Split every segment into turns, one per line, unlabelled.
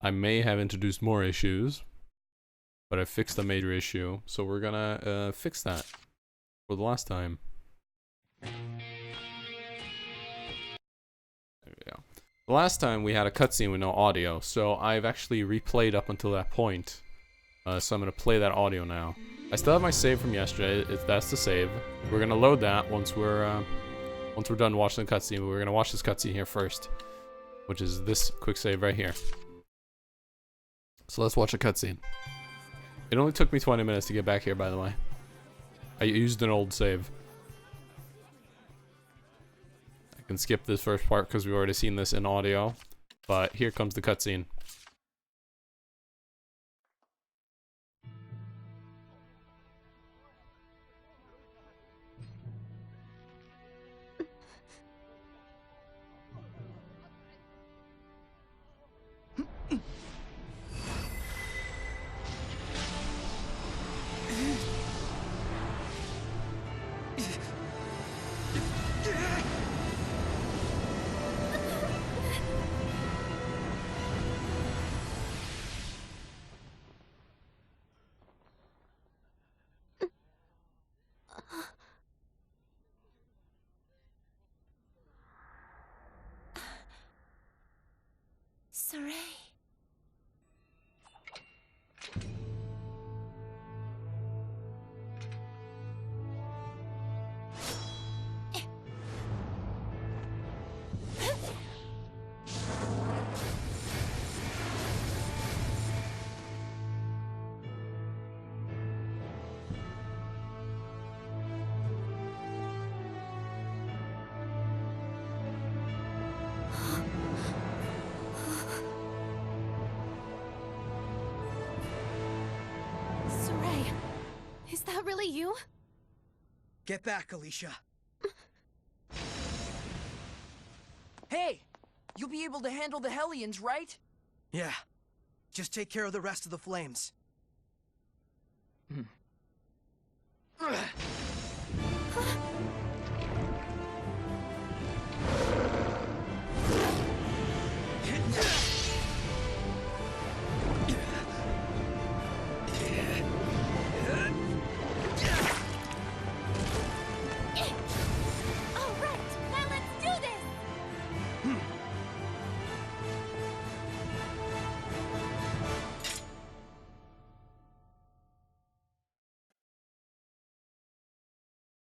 I may have introduced more issues, but I fixed a major issue, so we're gonna fix that for the last time. There we go. The last time we had a cutscene with no audio, so I've actually replayed up until that point. So I'm gonna play that audio now. I still have my save from yesterday. That's the save. We're gonna load that once we're done watching the cutscene. We're gonna watch this cutscene here first, which is this quick save right here. So let's watch a cutscene. It only took me 20 minutes to get back here, by the way. I used an old save. I can skip this first part because we've already seen this in audio. But here comes the cutscene.
Saray. Is that really you?
Get back, Alicia. Hey! You'll be able to handle the Hellions, right? Yeah. Just take care of the rest of the flames.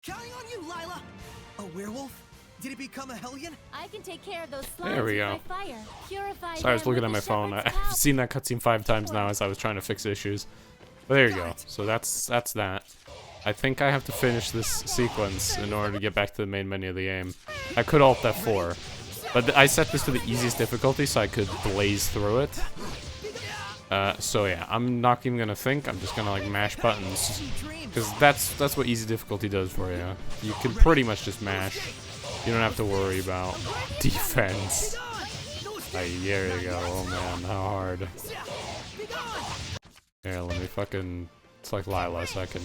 Counting on you, Lila! A werewolf? Did it become a Hellion?
I can take care of those slimes
There we go.
with my fire. Purify
Sorry, I was
them
looking
with
at my
the
phone.
shepherd's
I've
cup.
seen that cutscene 5 times now as I was trying to fix issues. But there you go. So that's that. I think I have to finish this sequence in order to get back to the main menu of the game. I could Alt F4, but I set this to the easiest difficulty so I could blaze through it. So yeah, I'm not even gonna think. I'm just gonna like mash buttons, because that's what easy difficulty does for you. You can pretty much just mash. You don't have to worry about defense. There you go. Oh man, how hard. Here, let me fucking select Lila so I can.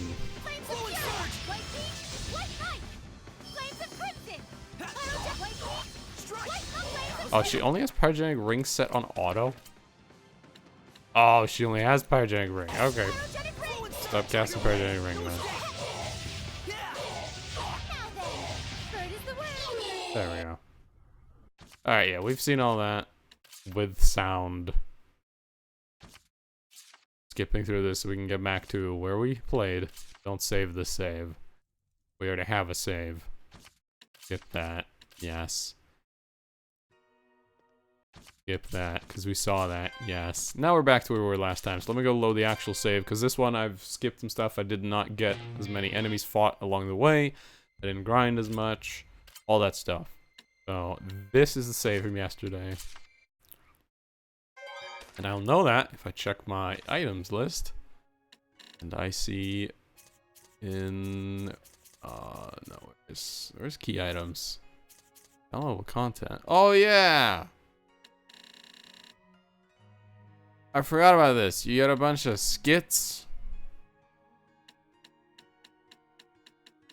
Oh, she only has Pyrogenic Ring set on auto? Oh, she only has Pyrogenic Ring. Okay. Stop casting Pyrogenic Ring then. There we go. Alright, yeah, we've seen all that with sound. Skipping through this so we can get back to where we played. Don't save the save. We already have a save. Skip that. Yes. Skip that, because we saw that. Yes. Now we're back to where we were last time. So let me go load the actual save, because this one I've skipped some stuff. I did not get as many enemies fought along the way. I didn't grind as much. All that stuff. So this is the save from yesterday. And I'll know that if I check my items list. And I see in... no, where's key items? Downloadable content. Oh, yeah! I forgot about this. You got a bunch of skits.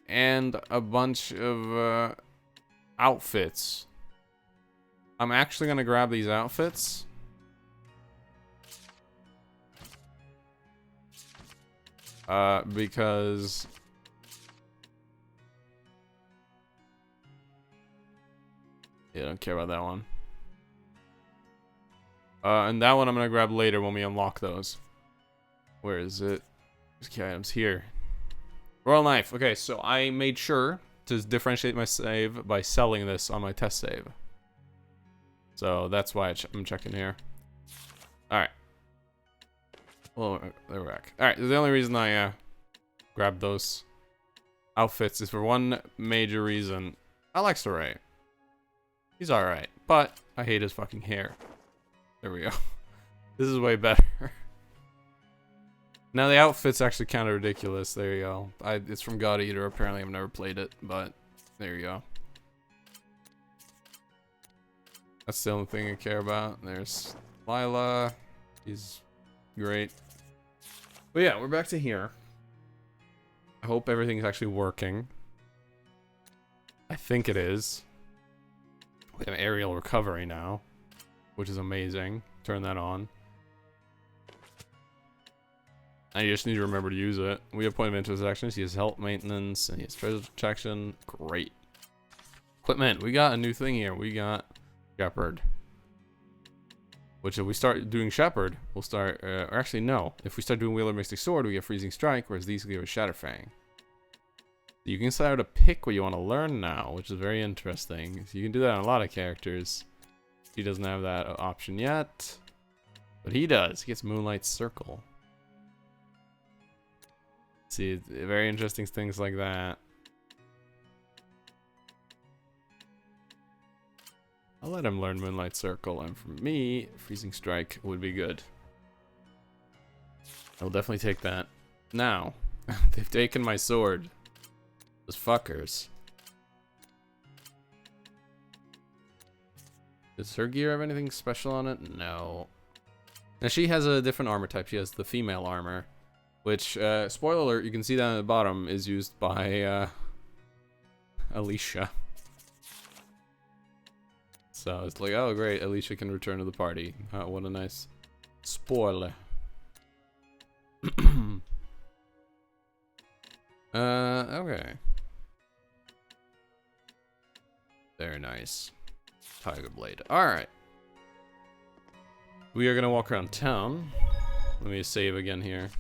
And a bunch of outfits. I'm actually gonna grab these outfits. Because yeah, I don't care about that one. And that one I'm gonna grab later when we unlock those. Where is it? There's key items here. Royal knife. Okay, so I made sure to differentiate my save by selling this on my test save. So that's why I'm checking here. Alright. Well, they're back. Alright, the only reason I grabbed those outfits is for one major reason. I like Saray. He's alright, but I hate his fucking hair. There we go. This is way better. Now the outfit's actually kind of ridiculous. There you go. It's from God Eater. Apparently I've never played it, but there you go. That's the only thing I care about. There's Lila. He's great. But yeah, we're back to here. I hope everything's actually working. I think it is. We have aerial recovery now, which is amazing. Turn that on. I just need to remember to use it. We have point of interest actions. He has health maintenance and he has treasure protection. Great. Equipment. We got a new thing here. We got Shepherd. Which if we start doing Shepherd, we'll start, or actually no. If we start doing Wheeler Mystic Sword, we get Freezing Strike, whereas these give us Shatterfang. You can start to pick what you want to learn now, which is very interesting. So you can do that on a lot of characters. He doesn't have that option yet. But he does. He gets Moonlight Circle. See, very interesting things like that. I'll let him learn Moonlight Circle, and for me, Freezing Strike would be good. I will definitely take that. Now, they've taken my sword. Those fuckers. Does her gear have anything special on it? No. Now she has a different armor type. She has the female armor. Which, spoiler alert, you can see down at the bottom, is used by, Alicia. So it's like, oh great, Alicia can return to the party. What a nice spoiler. Okay. Very nice. Tiger Blade. Alright. We are gonna walk around town. Let me save again here.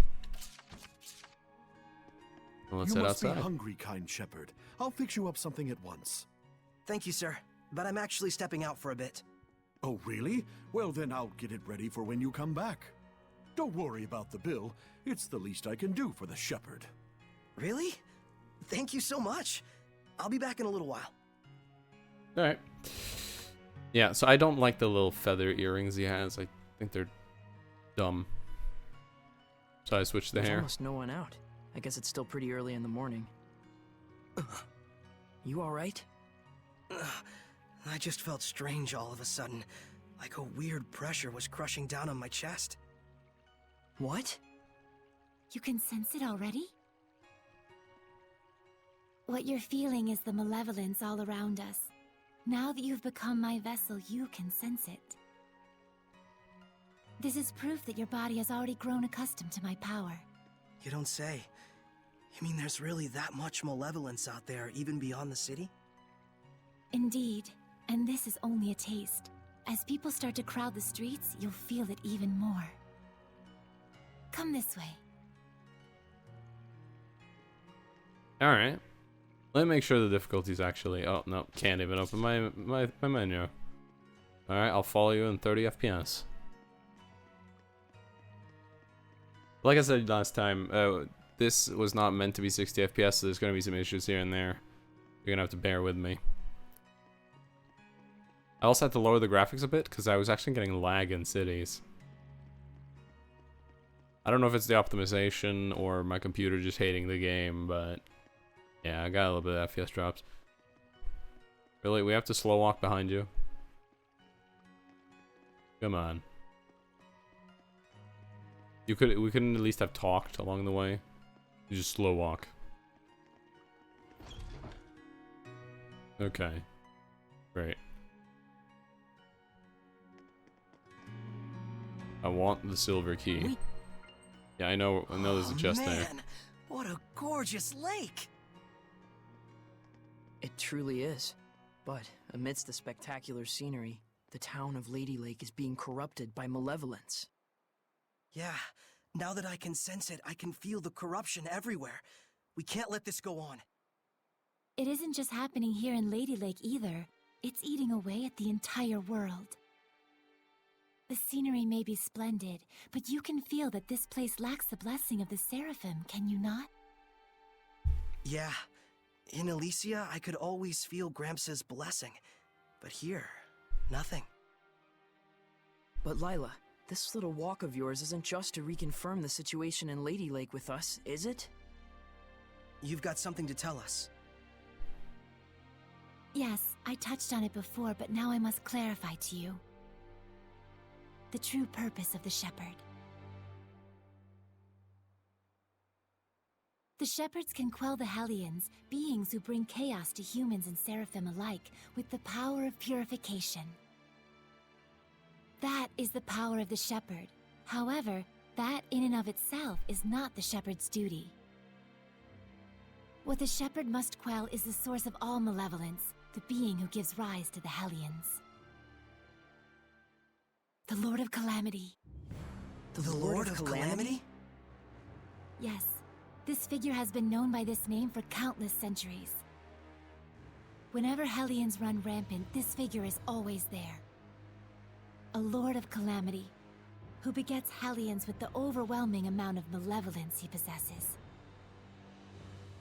Let's head outside.
You must be hungry, kind shepherd. I'll fix you up something at once.
Thank you, sir. But I'm actually stepping out for a bit.
Oh, really? Well, then I'll get it ready for when you come back. Don't worry about the bill. It's the least I can do for the shepherd.
Really? Thank you so much. I'll be back in a little while.
Alright. Yeah, so I don't like the little feather earrings he has. I think they're dumb. So I switched the
There's
hair.
almost no one out. I guess it's still pretty early in the morning. You alright?
I just felt strange all of a sudden. Like a weird pressure was crushing down on my chest.
What?
You can sense it already? What you're feeling is the malevolence all around us. Now that you've become my vessel, you can sense it. This is proof that your body has already grown accustomed to my power.
You don't say. You mean there's really that much malevolence out there, even beyond the city?
Indeed, and this is only a taste. As people start to crowd the streets, you'll feel it even more. Come this way.
Alright. Let me make sure the difficulty's actually... Oh, no. Can't even open my menu. Alright, I'll follow you in 30 FPS. Like I said last time, this was not meant to be 60 FPS, so there's going to be some issues here and there. You're going to have to bear with me. I also had to lower the graphics a bit, because I was actually getting lag in cities. I don't know if it's the optimization or my computer just hating the game, but... Yeah, I got a little bit of FPS drops. Really? We have to slow walk behind you? Come on. We couldn't at least have talked along the way. You just slow walk. Okay. Great. I want the silver key. Yeah, I know there's a chest there.
Man, what a gorgeous lake!
It truly is. But amidst the spectacular scenery, the town of Lady Lake is being corrupted by malevolence.
Yeah, now that I can sense it, I can feel the corruption everywhere. We can't let this go on.
It isn't just happening here in Lady Lake either. It's eating away at the entire world. The scenery may be splendid, but you can feel that this place lacks the blessing of the Seraphim, can you not?
Yeah. In Elysia, I could always feel Gramps' blessing. But here, nothing.
But Lila, this little walk of yours isn't just to reconfirm the situation in Lady Lake with us, is it?
You've got something to tell us.
Yes, I touched on it before, but now I must clarify to you the true purpose of the Shepherd. The Shepherds can quell the Hellions, beings who bring chaos to humans and Seraphim alike, with the power of purification. That is the power of the Shepherd. However, that in and of itself is not the Shepherd's duty. What the Shepherd must quell is the source of all malevolence, the being who gives rise to the Hellions. The Lord of Calamity.
The Lord of Calamity?
Yes, this figure has been known by this name for countless centuries. Whenever Hellions run rampant, this figure is always there. A Lord of Calamity, who begets Hellions with the overwhelming amount of malevolence he possesses.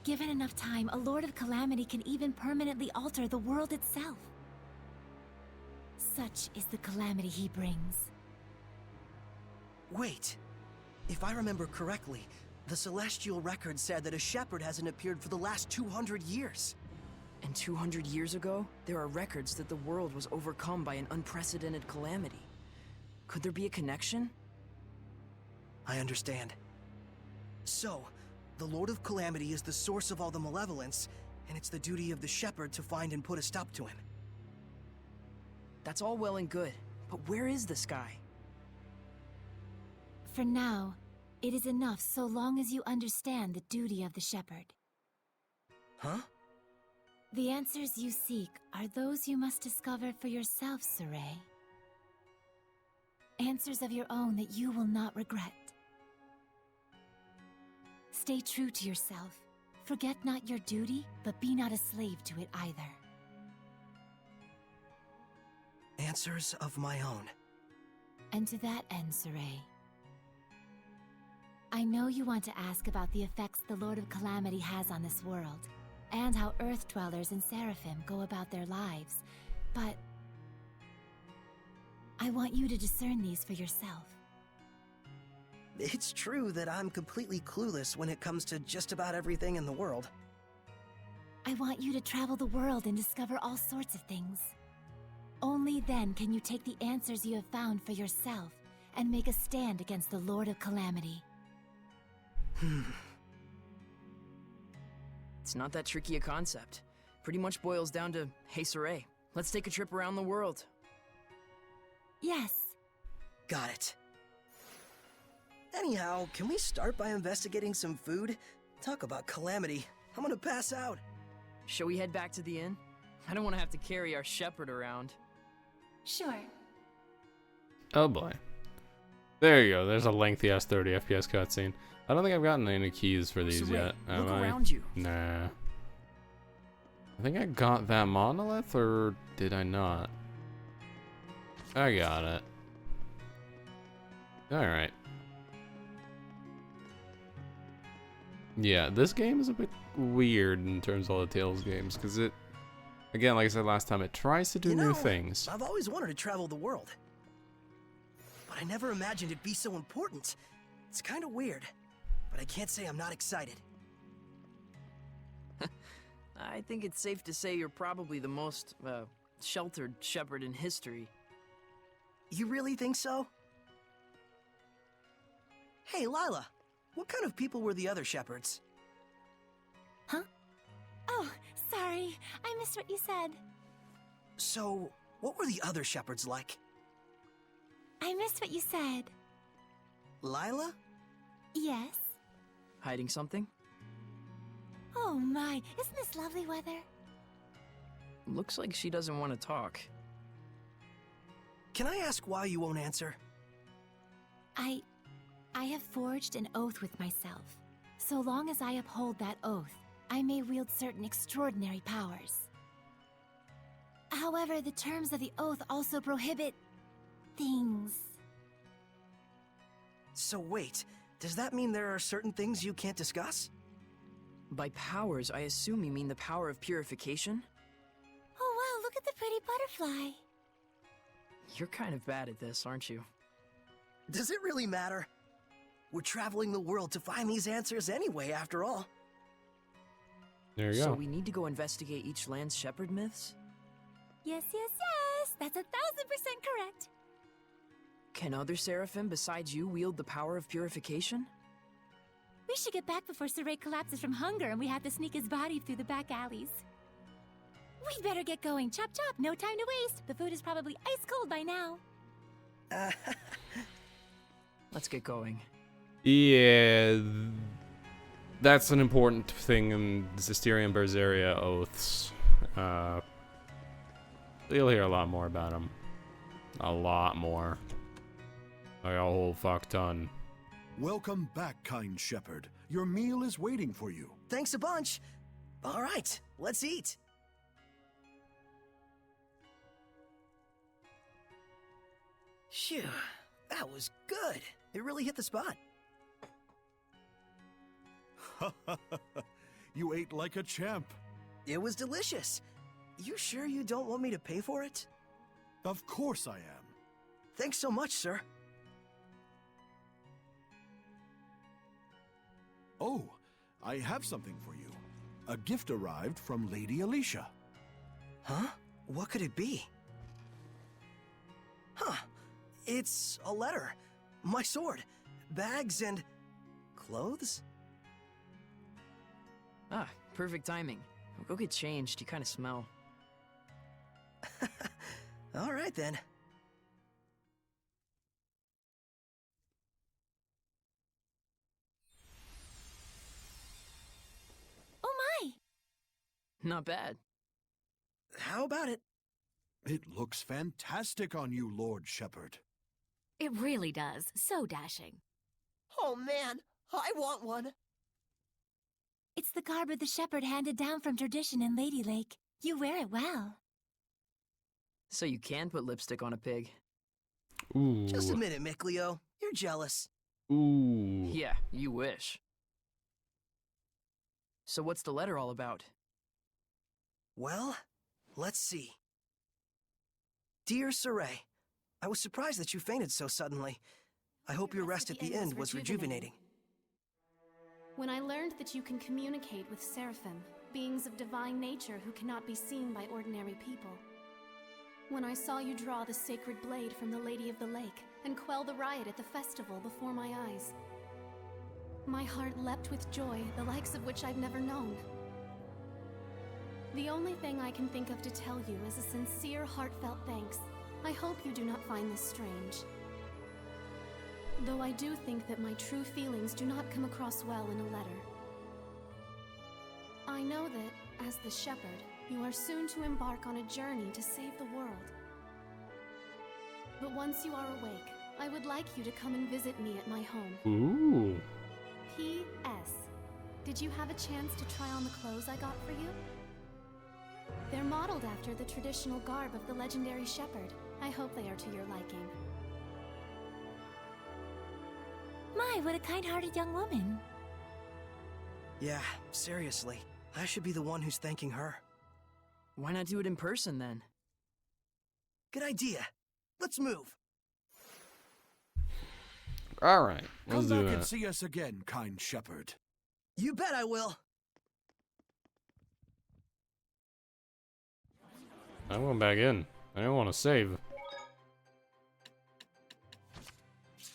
Given enough time, a Lord of Calamity can even permanently alter the world itself. Such is the calamity he brings.
Wait. If I remember correctly, the Celestial Record said that a shepherd hasn't appeared for the last 200 years.
And 200 years ago, there are records that the world was overcome by an unprecedented calamity. Could there be a connection?
I understand. So, the Lord of Calamity is the source of all the malevolence, and it's the duty of the shepherd to find and put a stop to him.
That's all well and good, but where is this guy?
For now, it is enough so long as you understand the duty of the shepherd.
Huh?
The answers you seek are those you must discover for yourself, Saray. Answers of your own that you will not regret. Stay true to yourself. Forget not your duty, but be not a slave to it either.
Answers of my own.
And to that end, Saray, I know you want to ask about the effects the Lord of Calamity has on this world, and how Earth Dwellers and Seraphim go about their lives, but I want you to discern these for yourself.
It's true that I'm completely clueless when it comes to just about everything in the world.
I want you to travel the world and discover all sorts of things. Only then can you take the answers you have found for yourself and make a stand against the Lord of Calamity.
It's not that tricky a concept. Pretty much boils down to, hey Saray, let's take a trip around the world.
Yes.
Got it. Anyhow, can we start by investigating some food? Talk about calamity. I'm gonna pass out.
Shall we head back to the inn? I don't want to have to carry our shepherd around.
Sure.
Oh boy. There you go. There's a lengthy ass 30 FPS cutscene. I don't think I've gotten any keys for these
Saray,
yet.
look
Am I?
around you.
Nah. I think I got that monolith, or did I not? I got it. Alright. Yeah, this game is a bit weird in terms of all the Tales games, because it, again, like I said last time, it tries to do new things.
I've always wanted to travel the world. But I never imagined it'd be so important. It's kind of weird, but I can't say I'm not excited.
I think it's safe to say you're probably the most, sheltered shepherd in history.
You really think so? Hey, Lila, what kind of people were the other shepherds?
Huh? Oh, sorry. I missed what you said.
So, what were the other shepherds like?
I missed what you said.
Lila?
Yes?
Hiding something?
Oh my, isn't this lovely weather?
Looks like she doesn't want to talk.
Can I ask why you won't answer?
I have forged an oath with myself. So long as I uphold that oath, I may wield certain extraordinary powers. However, the terms of the oath also prohibit... things.
So wait, does that mean there are certain things you can't discuss?
By powers, I assume you mean the power of purification?
Oh wow, look at the pretty butterfly.
You're kind of bad at this, aren't you?
Does it really matter? We're traveling the world to find these answers anyway, after all.
There you
So
go.
we need to go investigate each land's shepherd myths?
Yes, yes, yes! That's 1000% correct!
Can other seraphim besides you wield the power of purification?
We should get back before Saray collapses from hunger and we have to sneak his body through the back alleys. We'd better get going. Chop chop, no time to waste. The food is probably ice cold by now.
Let's get going.
Yeah, that's an important thing in Zestiria and Berseria oaths. You'll hear a lot more about them. A lot more. Like a whole fuck ton.
Welcome back, kind shepherd. Your meal is waiting for you.
Thanks a bunch. All right, let's eat. Phew, that was good. It really hit the spot.
You ate like a champ.
It was delicious. You sure you don't want me to pay for it?
Of course I am.
Thanks so much, sir.
Oh, I have something for you. A gift arrived from Lady Alicia.
Huh? What could it be? Huh. It's a letter. My sword. Bags and... clothes?
Ah, perfect timing. Go get changed, you kind of smell.
All right, then.
Oh my!
Not bad.
How about it?
It looks fantastic on you, Lord Shepherd.
It really does. So dashing.
Oh, man. I want one.
It's the garb of the shepherd handed down from tradition in Lady Lake. You wear it well.
So you can put lipstick on a pig?
Ooh.
Just a minute, Mikleo. You're jealous.
Ooh.
Yeah, you wish. So what's the letter all about?
Well, let's see. Dear Saray, I was surprised that you fainted so suddenly. I hope your rest at the end was rejuvenating.
When I learned that you can communicate with seraphim, beings of divine nature who cannot be seen by ordinary people. When I saw you draw the sacred blade from the Lady of the Lake and quell the riot at the festival before my eyes. My heart leapt with joy, the likes of which I've never known. The only thing I can think of to tell you is a sincere, heartfelt thanks. I hope you do not find this strange. Though I do think that my true feelings do not come across well in a letter. I know that, as the shepherd, you are soon to embark on a journey to save the world. But once you are awake, I would like you to come and visit me at my home.
Ooh.
P.S. Did you have a chance to try on the clothes I got for you? They're modeled after the traditional garb of the legendary shepherd. I hope they are to your liking.
My, what a kind-hearted young woman.
Yeah, seriously. I should be the one who's thanking her.
Why not do it in person then?
Good idea. Let's move.
All right, let's
Come
do
back and
that.
see us again, kind shepherd.
You bet I will.
I went back in. I didn't want to save.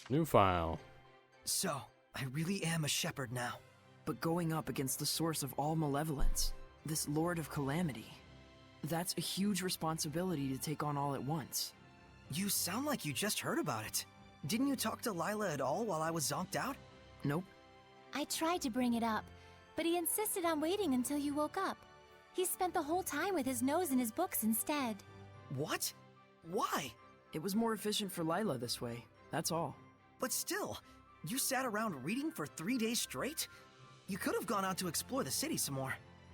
New file.
So, I really am a shepherd now.
But going up against the source of all malevolence, this Lord of Calamity, that's a huge responsibility to take on all at once.
You sound like you just heard about it. Didn't you talk to Lila at all while I was zonked out?
Nope,
I tried to bring it up, but he insisted on waiting until you woke up. He spent the whole time with his nose in his books instead.
What? Why?
It was more efficient for Lila this way, that's all.
But still, you sat around reading for 3 days straight? You could have gone out to explore the city some more.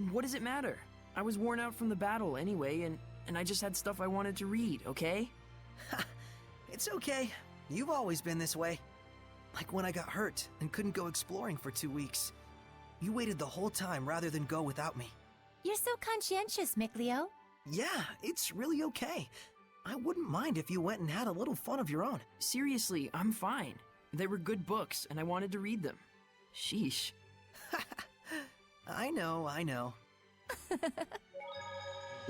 What does it matter? I was worn out from the battle anyway, and I just had stuff I wanted to read, okay?
It's okay. You've always been this way. Like when I got hurt and couldn't go exploring for 2 weeks. You waited the whole time rather than go without me.
You're so conscientious, Micleo.
Yeah, it's really okay. I wouldn't mind if you went and had a little fun of your own.
Seriously, I'm fine. They were good books, and I wanted to read them. Sheesh.
I know.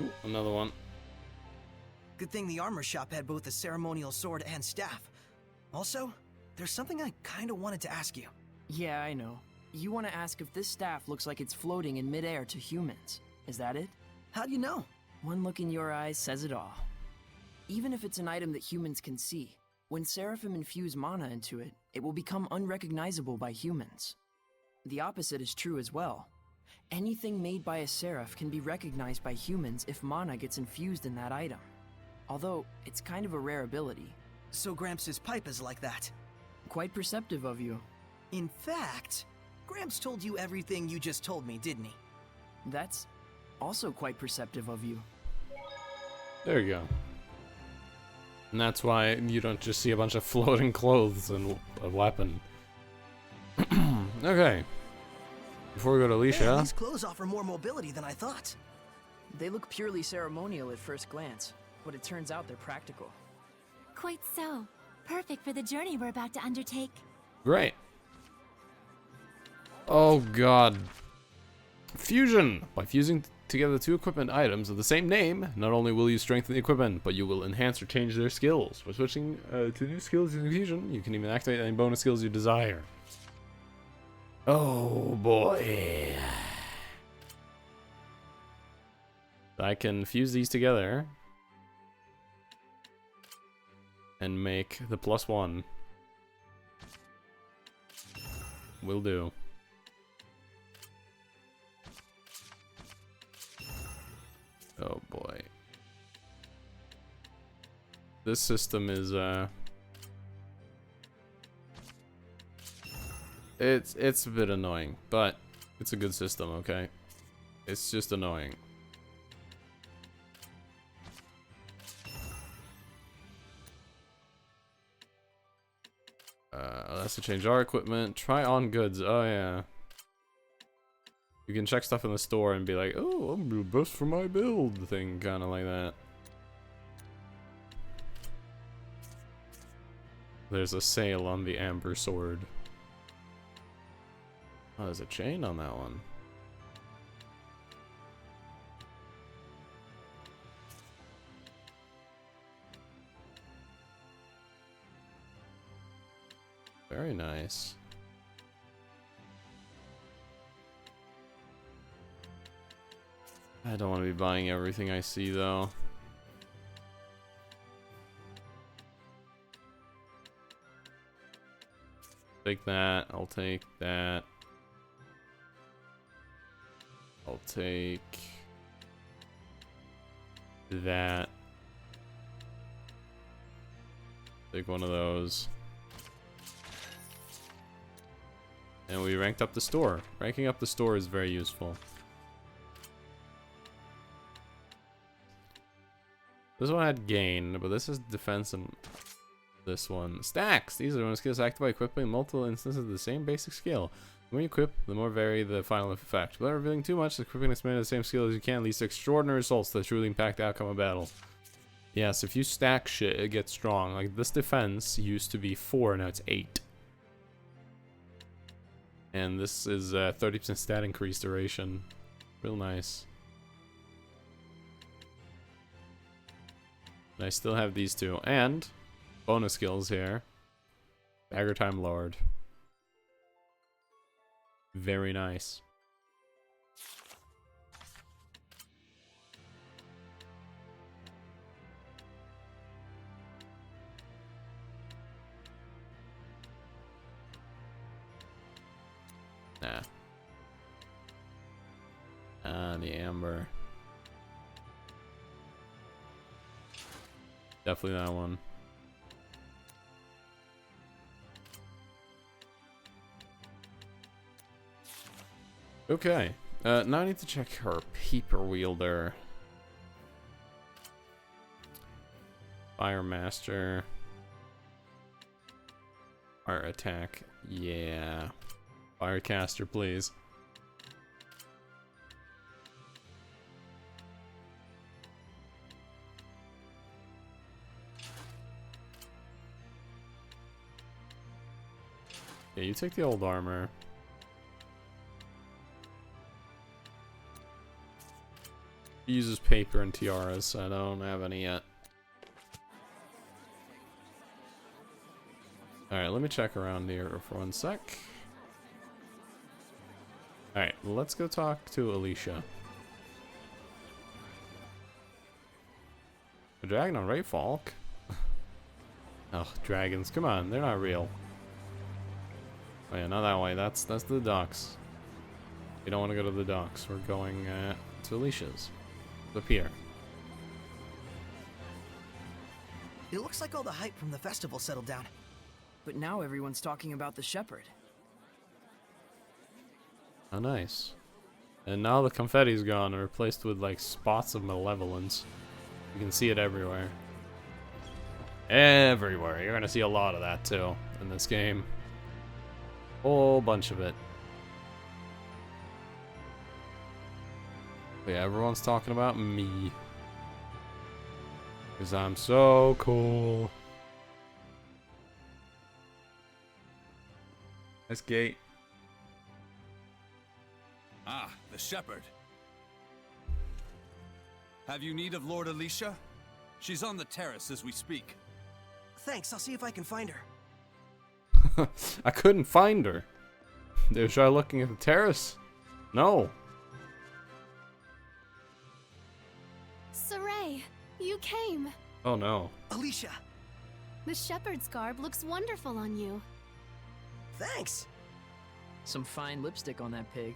Ooh, another one.
Good thing the armor shop had both a ceremonial sword and staff. Also, there's something I kinda wanted to ask you.
Yeah, I know. You want to ask if this staff looks like it's floating in midair to humans. Is that it?
How do you know?
One look in your eyes says it all. Even if it's an item that humans can see, when Seraphim infuse mana into it, it will become unrecognizable by humans. The opposite is true as well. Anything made by a Seraph can be recognized by humans if mana gets infused in that item. Although, it's kind of a rare ability.
So Gramps' pipe is like that.
Quite perceptive of you.
In fact, Gramps told you everything you just told me, didn't he?
That's also quite perceptive of you.
There you go. And that's why you don't just see a bunch of floating clothes and a weapon. Okay. Before we go to Alicia...
Man, these clothes offer more mobility than I thought.
They look purely ceremonial at first glance, but it turns out they're practical.
Quite so. Perfect for the journey we're about to undertake.
Great. Oh god. Fusion! By fusing together two equipment items of the same name, not only will you strengthen the equipment, but you will enhance or change their skills. By switching to new skills in fusion, you can even activate any bonus skills you desire. Oh boy. I can fuse these together and make the +1. Will do. Oh boy. This system is it's a bit annoying, but it's a good system, okay? It's just annoying. Let's change our equipment. Try on goods. Oh yeah. You can check stuff in the store and be like, oh, I'm the best for my build thing, kind of like that. There's a sale on the Amber Sword. Oh, there's a chain on that one. Very nice. I don't want to be buying everything I see, though. Take that. I'll take that. I'll take that. Take one of those. And we ranked up the store. Ranking up the store is very useful. This one had gain, but this is defense and this one. Stacks! These are when skills active by equipping multiple instances of the same basic skill. The more you equip, the more vary the final effect. Without revealing too much, equipping as many of the same skill as you can leads to extraordinary results that truly impact the outcome of battle. Yes, if you stack shit, it gets strong. Like this defense used to be 4, now it's 8. And this is 30% stat increase duration. Real nice. And I still have these two. And bonus skills here. Dagger Time Lord. Very nice. The amber. Definitely that one. Okay. Now I need to check her peeper wielder. Fire master. Fire attack. Yeah. Firecaster, please. Yeah, you take the old armor. He uses paper and tiaras, so I don't have any yet. Alright, let me check around here for 1 sec. Alright, let's go talk to Alicia. A dragon on Rayfalk? Oh, dragons, come on, they're not real. Oh yeah, not that way, that's the docks. We don't want to go to the docks, we're going to Alicia's. Up here.
It looks like all the hype from the festival settled down.
But now everyone's talking about the shepherd.
Oh, nice. And now the confetti's gone and replaced with like spots of malevolence. You can see it everywhere. Everywhere. You're gonna see a lot of that too in this game. Whole bunch of it. But yeah, everyone's talking about me. Because I'm so cool. Nice gate.
Ah, the shepherd. Have you need of Lord Alicia? She's on the terrace as we speak.
Thanks, I'll see if I can find her.
I couldn't find her. Did I try looking at the terrace? No.
Saray, you came.
Oh no.
Alicia!
The shepherd's garb looks wonderful on you.
Thanks!
Some fine lipstick on that pig.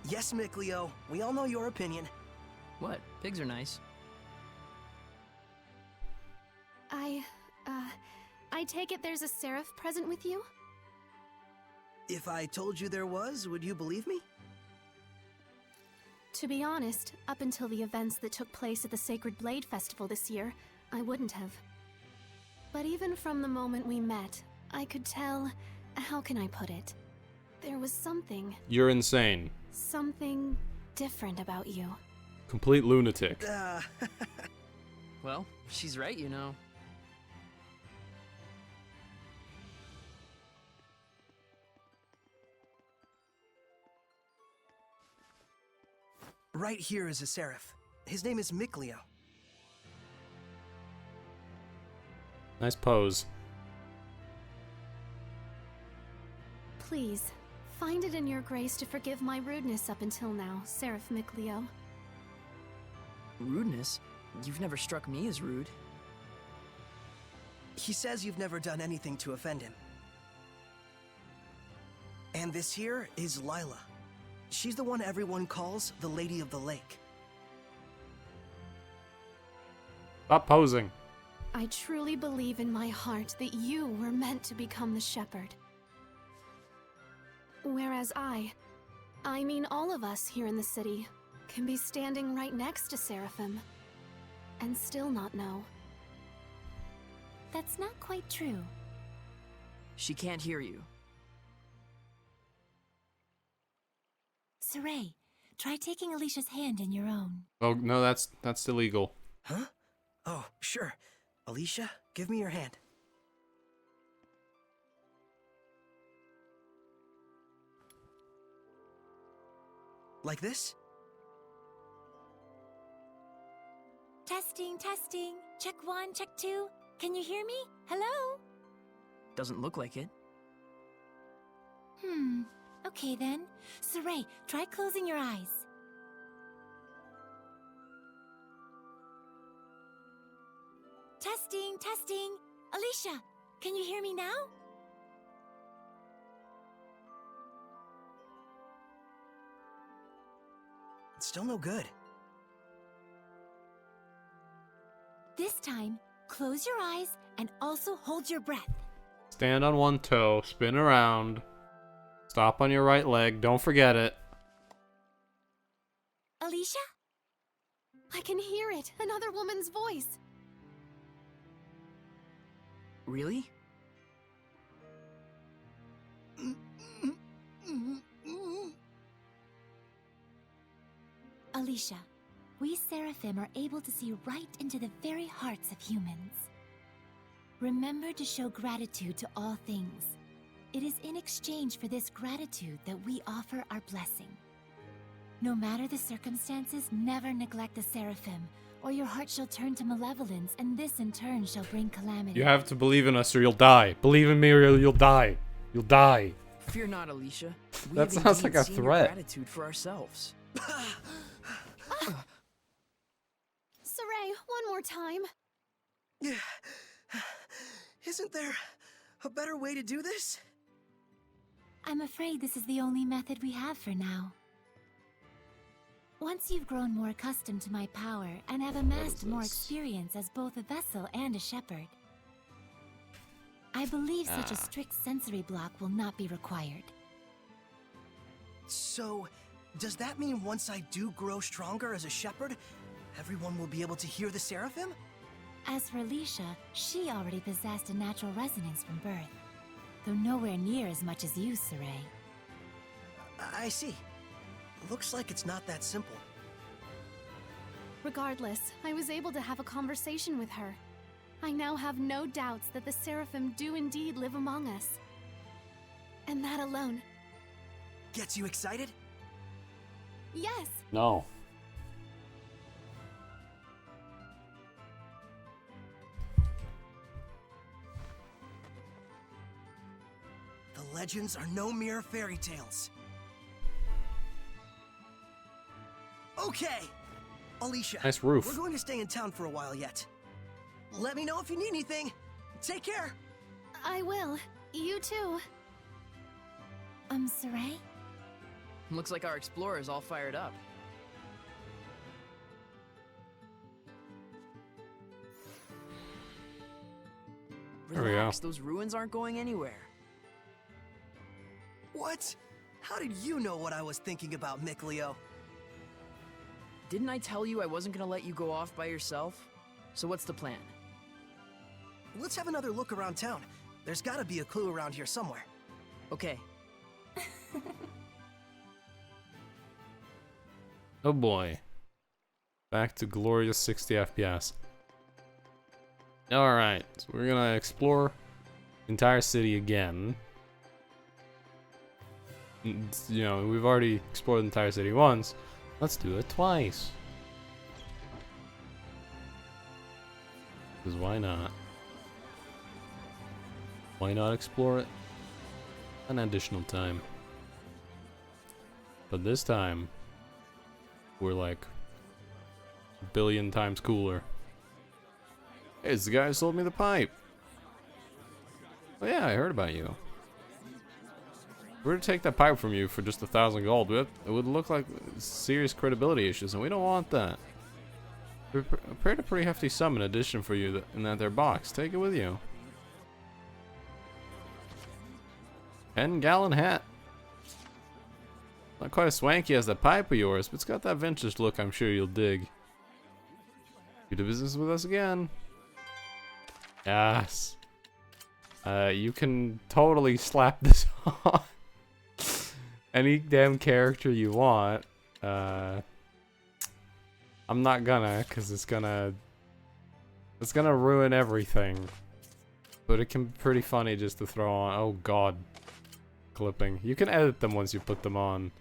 Yes, Mickleo, we all know your opinion.
What? Pigs are nice.
I take it there's a seraph present with you?
If I told you there was, would you believe me?
To be honest, up until the events that took place at the Sacred Blade Festival this year, I wouldn't have. But even from the moment we met, I could tell... How can I put it? There was something...
You're insane.
Something different about you.
Complete lunatic.
Well, she's right, you know.
Right here is a seraph. His name is Mickleo.
Nice pose.
Please, find it in your grace to forgive my rudeness up until now, Seraph Mickleo.
Rudeness? You've never struck me as rude.
He says you've never done anything to offend him. And this here is Lila. She's the one everyone calls the Lady of the Lake.
Stop posing.
I truly believe in my heart that you were meant to become the shepherd. Whereas I mean all of us here in the city, can be standing right next to Seraphim and still not know.
That's not quite true.
She can't hear you.
Saray, try taking Alicia's hand in your own.
Oh no, that's illegal.
Huh? Oh, sure. Alicia, give me your hand. Like this?
Testing, testing. Check 1, check 2. Can you hear me? Hello?
Doesn't look like it.
Okay then. Saray, try closing your eyes. Testing, testing. Alicia, can you hear me now?
It's still no good.
This time, close your eyes and also hold your breath.
Stand on one toe, spin around, stop on your right leg, don't forget it.
Alicia?
I can hear it. Another woman's voice.
Really?
Alicia, we Seraphim are able to see right into the very hearts of humans. Remember to show gratitude to all things. It is in exchange for this gratitude that we offer our blessing. No matter the circumstances, never neglect the Seraphim, or your heart shall turn to malevolence, and this in turn shall bring calamity.
You have to believe in us or you'll die. Believe in me or you'll die. You'll die.
Fear not, Alicia. We
That
have
sounds like
indeed
a
seen your
threat.
Gratitude for ourselves.
Saray, one more time.
Isn't there a better way to do this?
I'm afraid this is the only method we have for now. Once you've grown more accustomed to my power and have amassed more experience as both a vessel and a shepherd, I believe such a strict sensory block will not be required.
So, does that mean once I do grow stronger as a shepherd, everyone will be able to hear the Seraphim?
As for Alicia, she already possessed a natural resonance from birth, though nowhere near as much as you, Saray.
I see. Looks like it's not that simple.
Regardless, I was able to have a conversation with her. I now have no doubts that the Seraphim do indeed live among us. And that alone.
Gets you excited?
Yes!
No.
The legends are no mere fairy tales. Okay! Alicia,
Nice roof.
we're going to stay in town for a while yet. Let me know if you need anything. Take care!
I will. You too.
Saray?
Looks like our explorer's all fired up.
There we go.
Relax, those ruins aren't going anywhere.
What? How did you know what I was thinking about, Mikleo?
Didn't I tell you I wasn't gonna let you go off by yourself? So what's the plan?
Let's have another look around town. There's gotta be a clue around here somewhere.
Okay,
Oh boy. Back to glorious 60 FPS. Alright, so we're gonna explore the entire city again. You know, we've already explored the entire city once. Let's do it twice. Because why not? Why not explore it an additional time? But this time, we're like a billion times cooler. Hey, it's the guy who sold me the pipe. Oh yeah, I heard about you. If we were to take that pipe from you for just 1,000 gold, it would look like serious credibility issues, and we don't want that. We prepared a pretty hefty sum in addition for you in that there box. Take it with you. 10-gallon hat. Not quite as swanky as that pipe of yours, but it's got that vintage look I'm sure you'll dig. You do business with us again. Yes. You can totally slap this on any damn character you want. I'm not gonna, cause it's gonna ruin everything. But it can be pretty funny just to throw on. Oh god. Clipping. You can edit them once you put them on.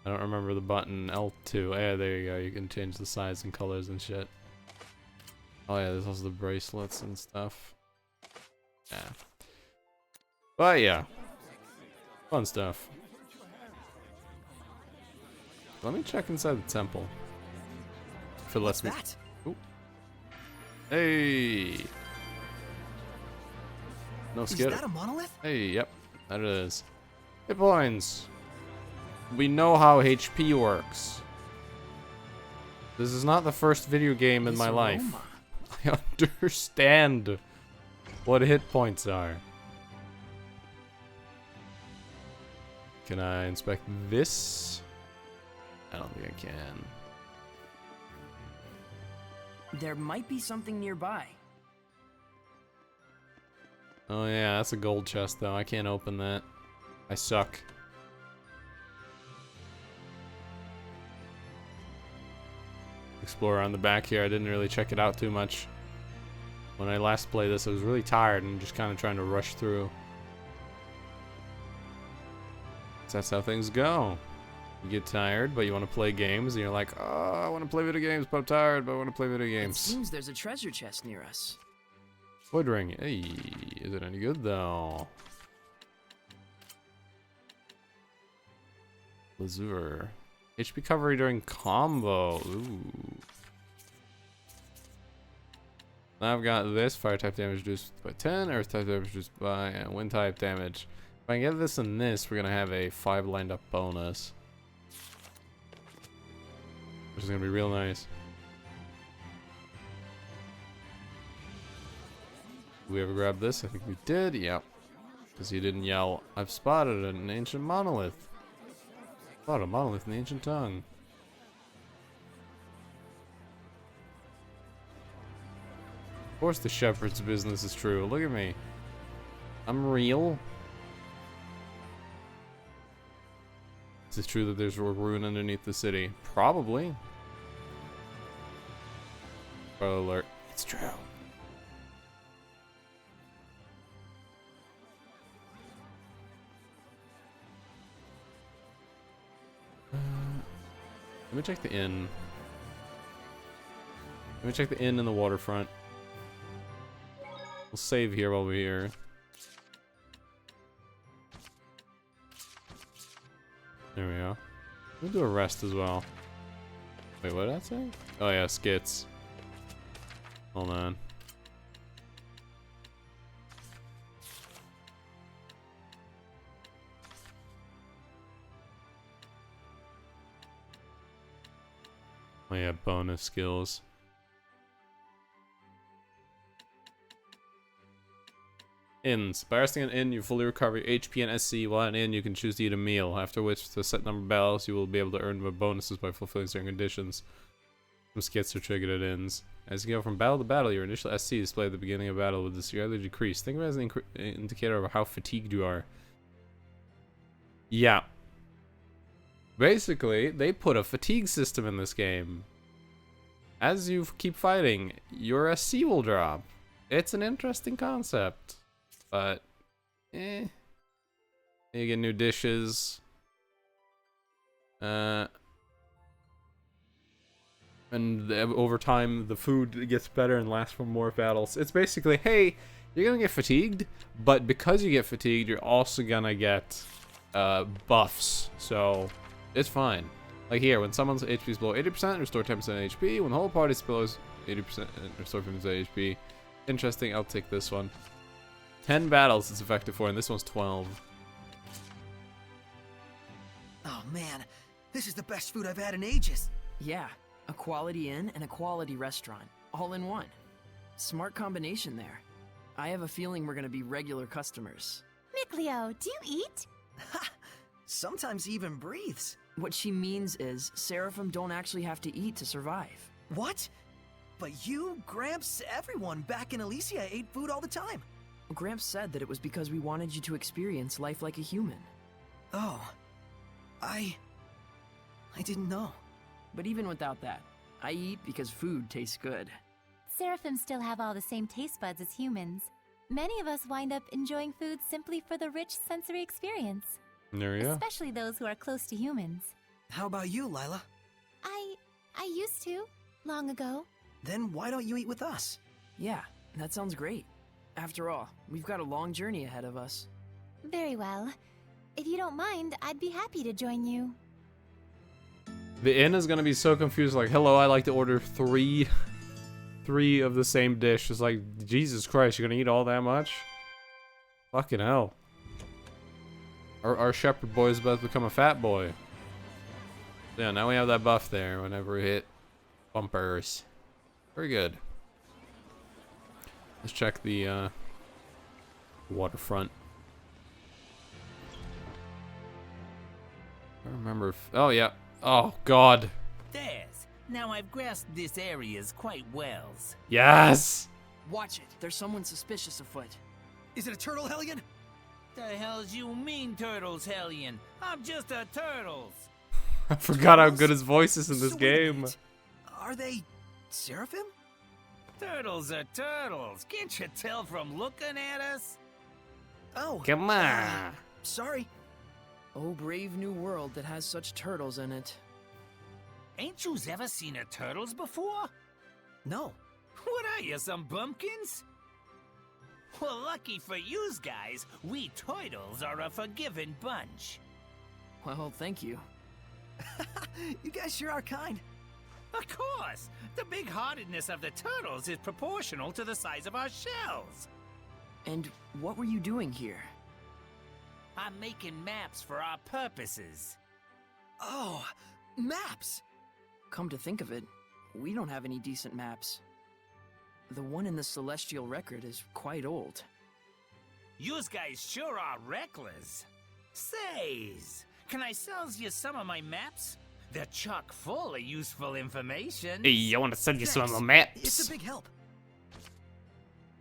I don't remember the button. L2. Yeah, there you go. You can change the size and colors and shit. Oh yeah, there's also the bracelets and stuff. Yeah. But yeah. Fun stuff. Let me check inside the temple. If it lets me.
That?
Ooh. Hey. No
Is
skip.
that a monolith?
Hey, yep. That it is. Hit points. We know how HP works. This is not the first video game in
This
my life.
aroma.
I understand what hit points are. Can I inspect this? I don't think I can.
There might be something nearby.
Oh yeah, that's a gold chest though. I can't open that. I suck. Explore on the back here. I didn't really check it out too much. When I last played this, I was really tired and just kind of trying to rush through. So that's how things go. You get tired, but you want to play games, and you're like, oh, I want to play video games, but I'm tired, but I want to play video
It
games.
seems there's a treasure chest near us.
Void ring. Hey, is it any good though? Lazure. HP recovery during combo. Ooh. Now I've got this. Fire type damage reduced by 10. Earth type damage reduced by wind type damage. If I can get this and this, we're gonna have a 5 lined up bonus, which is gonna be real nice. Did we ever grab this? I think we did. Yep. Because he didn't yell, I've spotted an ancient monolith. Spotted a monolith in the ancient tongue. Of course the shepherd's business is true. Look at me. I'm real. Is it true that there's a ruin underneath the city? Probably. Spoiler alert. It's true. Let me check the inn. Let me check the inn and the waterfront. We'll save here while we're here. There we go. We'll do a rest as well. Wait, what did that say? Oh yeah, skits. Hold on. Oh yeah, bonus skills. Inns. By resting an inn, you fully recover your HP and SC. While an inn, you can choose to eat a meal, after which, with a set number of battles, you will be able to earn more bonuses by fulfilling certain conditions. Some skits are triggered at inns. As you go from battle to battle, your initial SC display at the beginning of battle will gradually decrease. Think of it as an indicator of how fatigued you are. Yeah. Basically, they put a fatigue system in this game. As you keep fighting, your SC will drop. It's an interesting concept. But, you get new dishes. And over time, the food gets better and lasts for more battles. It's basically, hey, you're gonna get fatigued, but because you get fatigued, you're also gonna get buffs. So, it's fine. Like here, when someone's HP is below 80%, restore 10% HP. When the whole party is below 80%, restore 50% HP. Interesting, I'll take this one. 10 battles it's effective for, and this one's 12.
Oh man, this is the best food I've had in ages.
Yeah, a quality inn and a quality restaurant, all in one. Smart combination there. I have a feeling we're gonna be regular customers.
Mikleo, do you eat?
Ha! Sometimes he even breathes.
What she means is, Seraphim don't actually have to eat to survive.
What? But you, Gramps, everyone back in Elysia ate food all the time.
Gramps said that it was because we wanted you to experience life like a human.
Oh. I didn't know.
But even without that, I eat because food tastes good.
Seraphim still have all the same taste buds as humans. Many of us wind up enjoying food simply for the rich sensory experience.
There you go.
Especially those who are close to humans.
How about you, Lila?
I used to, long ago.
Then why don't you eat with us?
Yeah, that sounds great. After all, we've got a long journey ahead of us.
Very well. If you don't mind, I'd be happy to join you.
The inn is gonna be so confused, like, hello, I like to order three of the same dish. It's like, Jesus Christ, you're gonna eat all that much? Fucking hell. Our shepherd boy is about to become a fat boy. Yeah, now we have that buff there whenever we hit Bumpers. Very good. Let's check the waterfront. I don't remember if... Oh, yeah. Oh, God.
There's. Now I've grasped this areas quite well.
Yes!
Watch it. There's someone suspicious afoot.
Is it a turtle, Hellion?
The hell's you mean, Turtles, Hellion? I'm just a Turtles.
I forgot how good his voice is in this
So wait a
game.
minute. Are they Seraphim?
Turtles are turtles. Can't you tell from looking at us?
Oh.
Come on.
Sorry.
Oh, brave new world that has such turtles in it.
Ain't yous ever seen a turtles before?
No.
What are you, some bumpkins? Well, lucky for yous guys, we turtles are a forgiving bunch.
Well, thank you.
You guys sure are kind.
Of course! The big-heartedness of the turtles is proportional to the size of our shells.
And what were you doing here?
I'm making maps for our purposes.
Oh, maps.
Come to think of it, we don't have any decent maps. The one in the Celestial Record is quite old.
Yous guys sure are reckless. Says, can I sell you some of my maps? They're chock full of useful information.
Hey, I want to send you some of the
It's
maps.
a big help.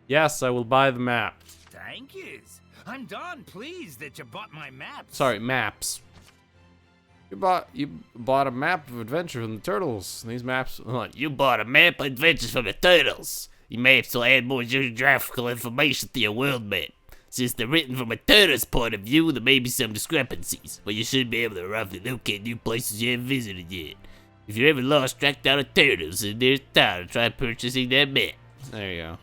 Yes, I will buy the map.
Thank yous. I'm darn pleased that you bought my maps.
Sorry, maps. You bought a map of adventure from the turtles. These maps.
You bought a map of adventures from the turtles. Your maps will add more geographical information to your world map. Since they're written from a turtle's point of view, there may be some discrepancies, but you should be able to roughly locate new places you haven't visited yet. If you're ever lost track down of turtles, then there's time to try purchasing that map.
There you go.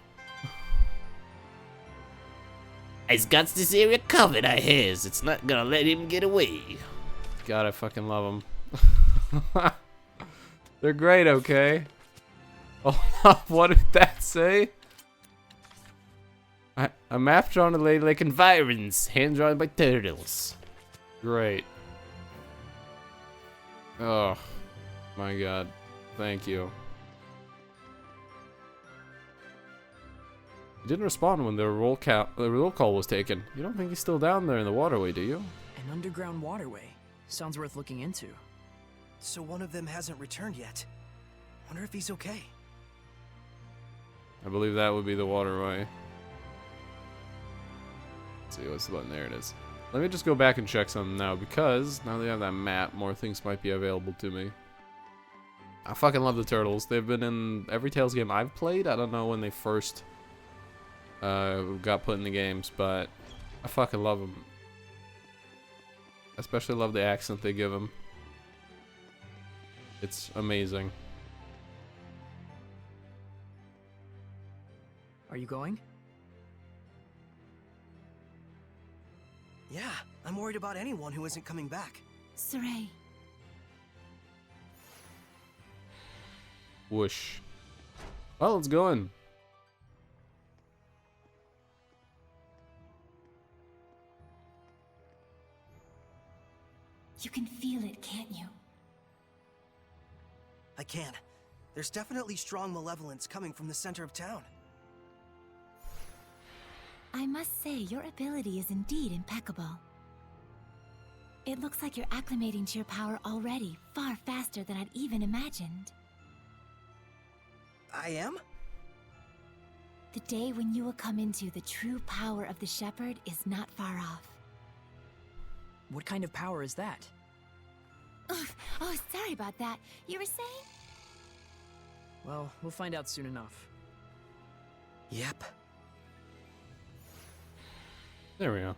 He's got this area covered, I has. It's not gonna let him get away.
God, I fucking love them. They're great, okay? Oh, what did that say? A map drawn to Lady Lake
Environs, hand drawn by turtles.
Great. Oh, my God. Thank you. He didn't respond when the roll call was taken. You don't think he's still down there in the waterway, do you?
An underground waterway. Sounds worth looking into.
So one of them hasn't returned yet. Wonder if he's okay.
I believe that would be the waterway. Let's see, what's the button? There it is. Let me just go back and check something now, because now they have that map, more things might be available to me. I fucking love the turtles. They've been in every Tales game I've played. I don't know when they first got put in the games, but I fucking love them. Especially love the accent they give them. It's amazing.
Are you going?
Yeah, I'm worried about anyone who isn't coming back.
Saray,
Whoosh. Well, it's going.
you can feel it, can't you?
I can. There's definitely strong malevolence coming from the center of town.
I must say, your ability is indeed impeccable. It looks like you're acclimating to your power already, far faster than I'd even imagined.
I am?
The day when you will come into the true power of the Shepherd is not far off.
What kind of power is that?
Oh, sorry about that. You were saying?
Well, we'll find out soon enough.
Yep.
There we go.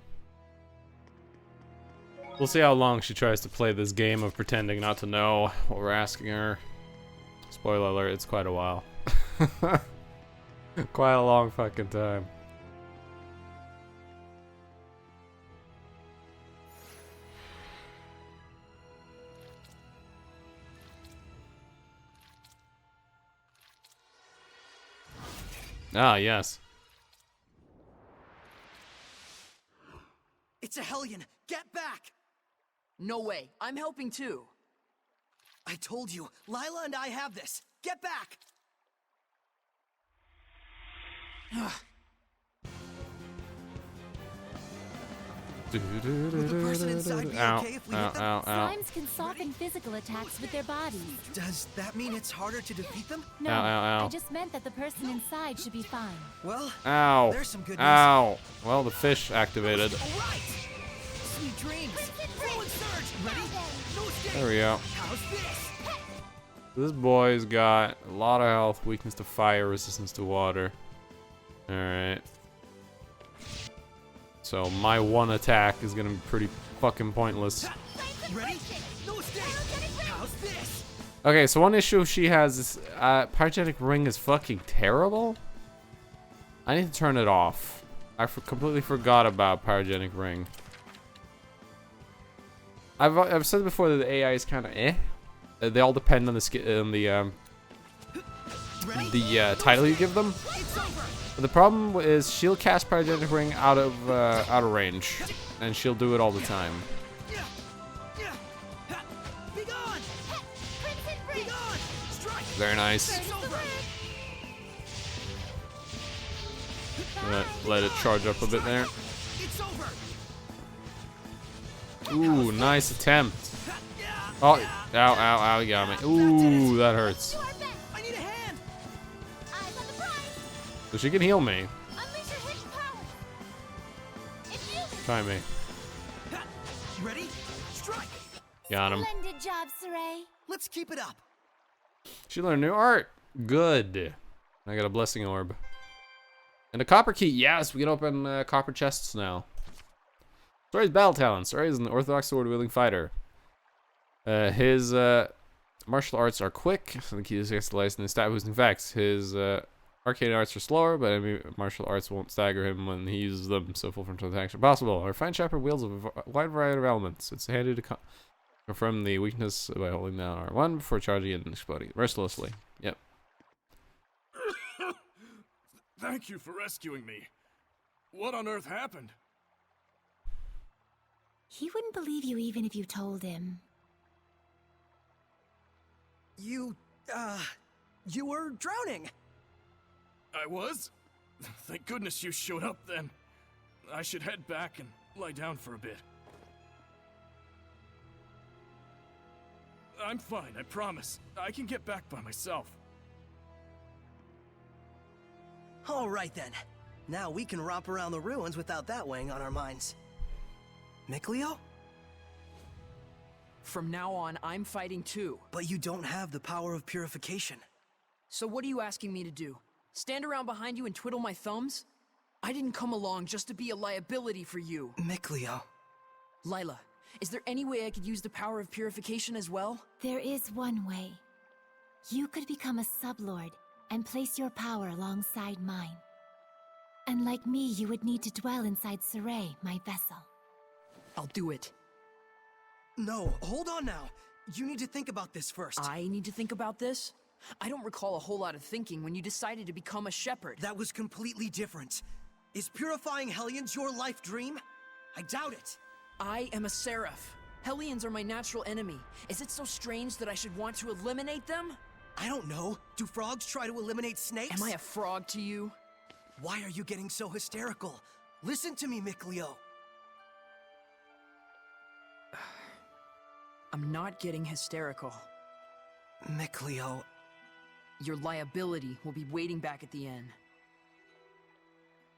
We'll see how long she tries to play this game of pretending not to know what we're asking her. Spoiler alert, it's quite a while. Quite a long fucking time. Ah, yes.
It's a Hellion! Get back!
No way. I'm helping too.
I told you, Lila and I have this. Get back! Will the person inside be okay if we hit them?
Slimes can soften physical attacks with their bodies.
Does that mean it's harder to defeat them?
No,
Ow.
I just meant that the person inside should be fine.
Well,
Ow.
there's some good news.
Ow. Well, the fish activated.
All right. Sweet dreams. Forward surge. Ready? No escape.
There we go.
How's this?
This boy's got a lot of health, weakness to fire, resistance to water. Alright. So my one attack is gonna be pretty fucking pointless.
Ready? No escape. How's this?
Okay, so one issue she has is Pyrogenic Ring is fucking terrible. I need to turn it off. I completely forgot about Pyrogenic Ring. I've said before that the AI is kind of eh. They all depend on the title you give them. But the problem is she'll cast Pyrogenic Ring out of range, and she'll do it all the time. Very nice. Let it charge up a bit there. Ooh, nice attempt. Oh, ow, you got me. Ooh, that hurts.
I need a hand.
So she can heal me. Try me.
Ready? Strike.
Got him.
Splendid job, Saray.
Let's keep it up.
She learned new art. Good. I got a blessing orb. And a copper key. Yes, we can open copper chests now. Soray's battle talent. Soray is an orthodox sword-wielding fighter. His martial arts are quick, so the key is specialized in stat boosting effects. His arcane arts are slower, but enemy martial arts won't stagger him when he uses them, so full frontal attacks are possible. Our fine chopper wields a wide variety of elements. It's handy to confirm the weakness by holding down R1 before charging it and exploding mercilessly. Yep.
Thank you for rescuing me. What on earth happened?
He wouldn't believe you even if you told him.
You were drowning.
I was? Thank goodness you showed up then. I should head back and lie down for a bit. I'm fine, I promise. I can get back by myself.
All right then. Now we can romp around the ruins without that weighing on our minds. Mikleo?
From now on, I'm fighting too.
But you don't have the power of purification.
So what are you asking me to do? Stand around behind you and twiddle my thumbs? I didn't come along just to be a liability for you.
Mikleo.
Lila, is there any way I could use the power of purification as well?
There is one way. You could become a sublord and place your power alongside mine. And like me, you would need to dwell inside Saray, my vessel.
I'll do it.
No, hold on now. You need to think about this first.
I need to think about this? I don't recall a whole lot of thinking when you decided to become a shepherd.
That was completely different. Is purifying Hellions your life dream? I doubt it.
I am a seraph. Hellions are my natural enemy. Is it so strange that I should want to eliminate them?
I don't know. Do frogs try to eliminate snakes?
Am I a frog to you?
Why are you getting so hysterical? Listen to me, Mikleo.
I'm not getting hysterical.
Mikleo.
Your liability will be waiting back at the inn.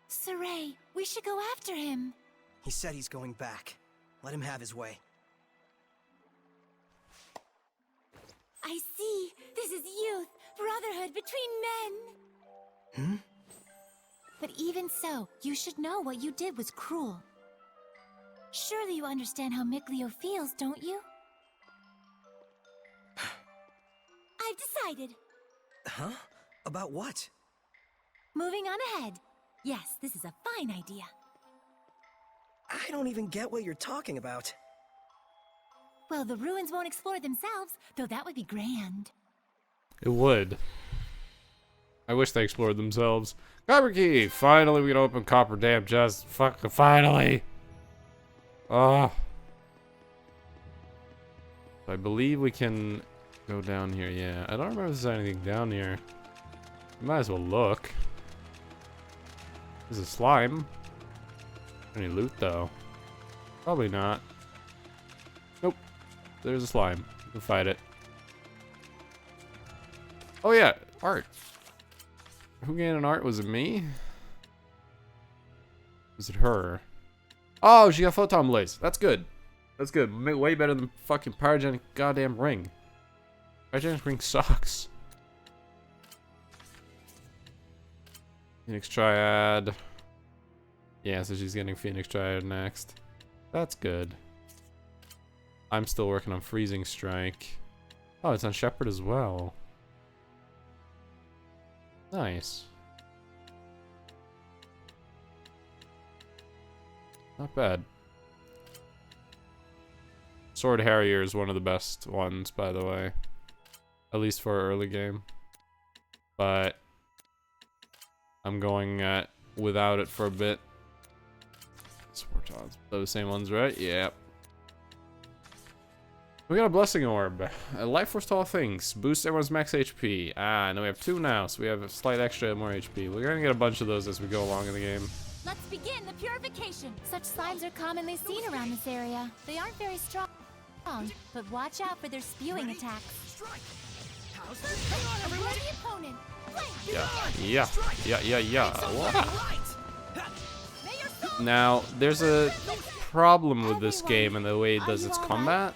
Saray, we should go after him.
He said he's going back. Let him have his way.
I see. This is youth, brotherhood between men. But even so, you should know what you did was cruel. Surely you understand how Mikleo feels, don't you? I've decided.
Huh? About what?
Moving on ahead. Yes, this is a fine idea.
I don't even get what you're talking about.
Well, the ruins won't explore themselves, though that would be grand.
It would. I wish they explored themselves. Copper key! Finally we can open copper dam chest. Fucking finally! Oh. I believe we can Go down here, yeah. I don't remember if there's anything down here. Might as well look. There's a slime. Any loot though? Probably not. Nope. There's a slime. We'll fight it. Oh yeah, art. Who gained an art? Was it me? Was it her? Oh, she got photon blaze. That's good. That's good. Way better than fucking pyrogenic goddamn ring. Pyrogenic ring sucks. Phoenix Triad. Yeah, so she's getting Phoenix Triad next. That's good. I'm still working on Freezing Strike. Oh, it's on Shepherd as well. Nice. Not bad. Sword Harrier is one of the best ones, by the way. At least for early game. But I'm going without it for a bit. Sword those same ones, right? Yep. We got a Blessing Orb. Life Force Tall Things. Boost everyone's max HP. Ah, and we have 2 now, so we have a slight extra more HP. We're gonna get a bunch of those as we go along in the game.
Let's begin the purification. Such slimes are commonly seen around this area. They aren't very strong, but watch out for their spewing attacks.
Yeah. Wow. Now, there's a problem with this game and the way it does its combat.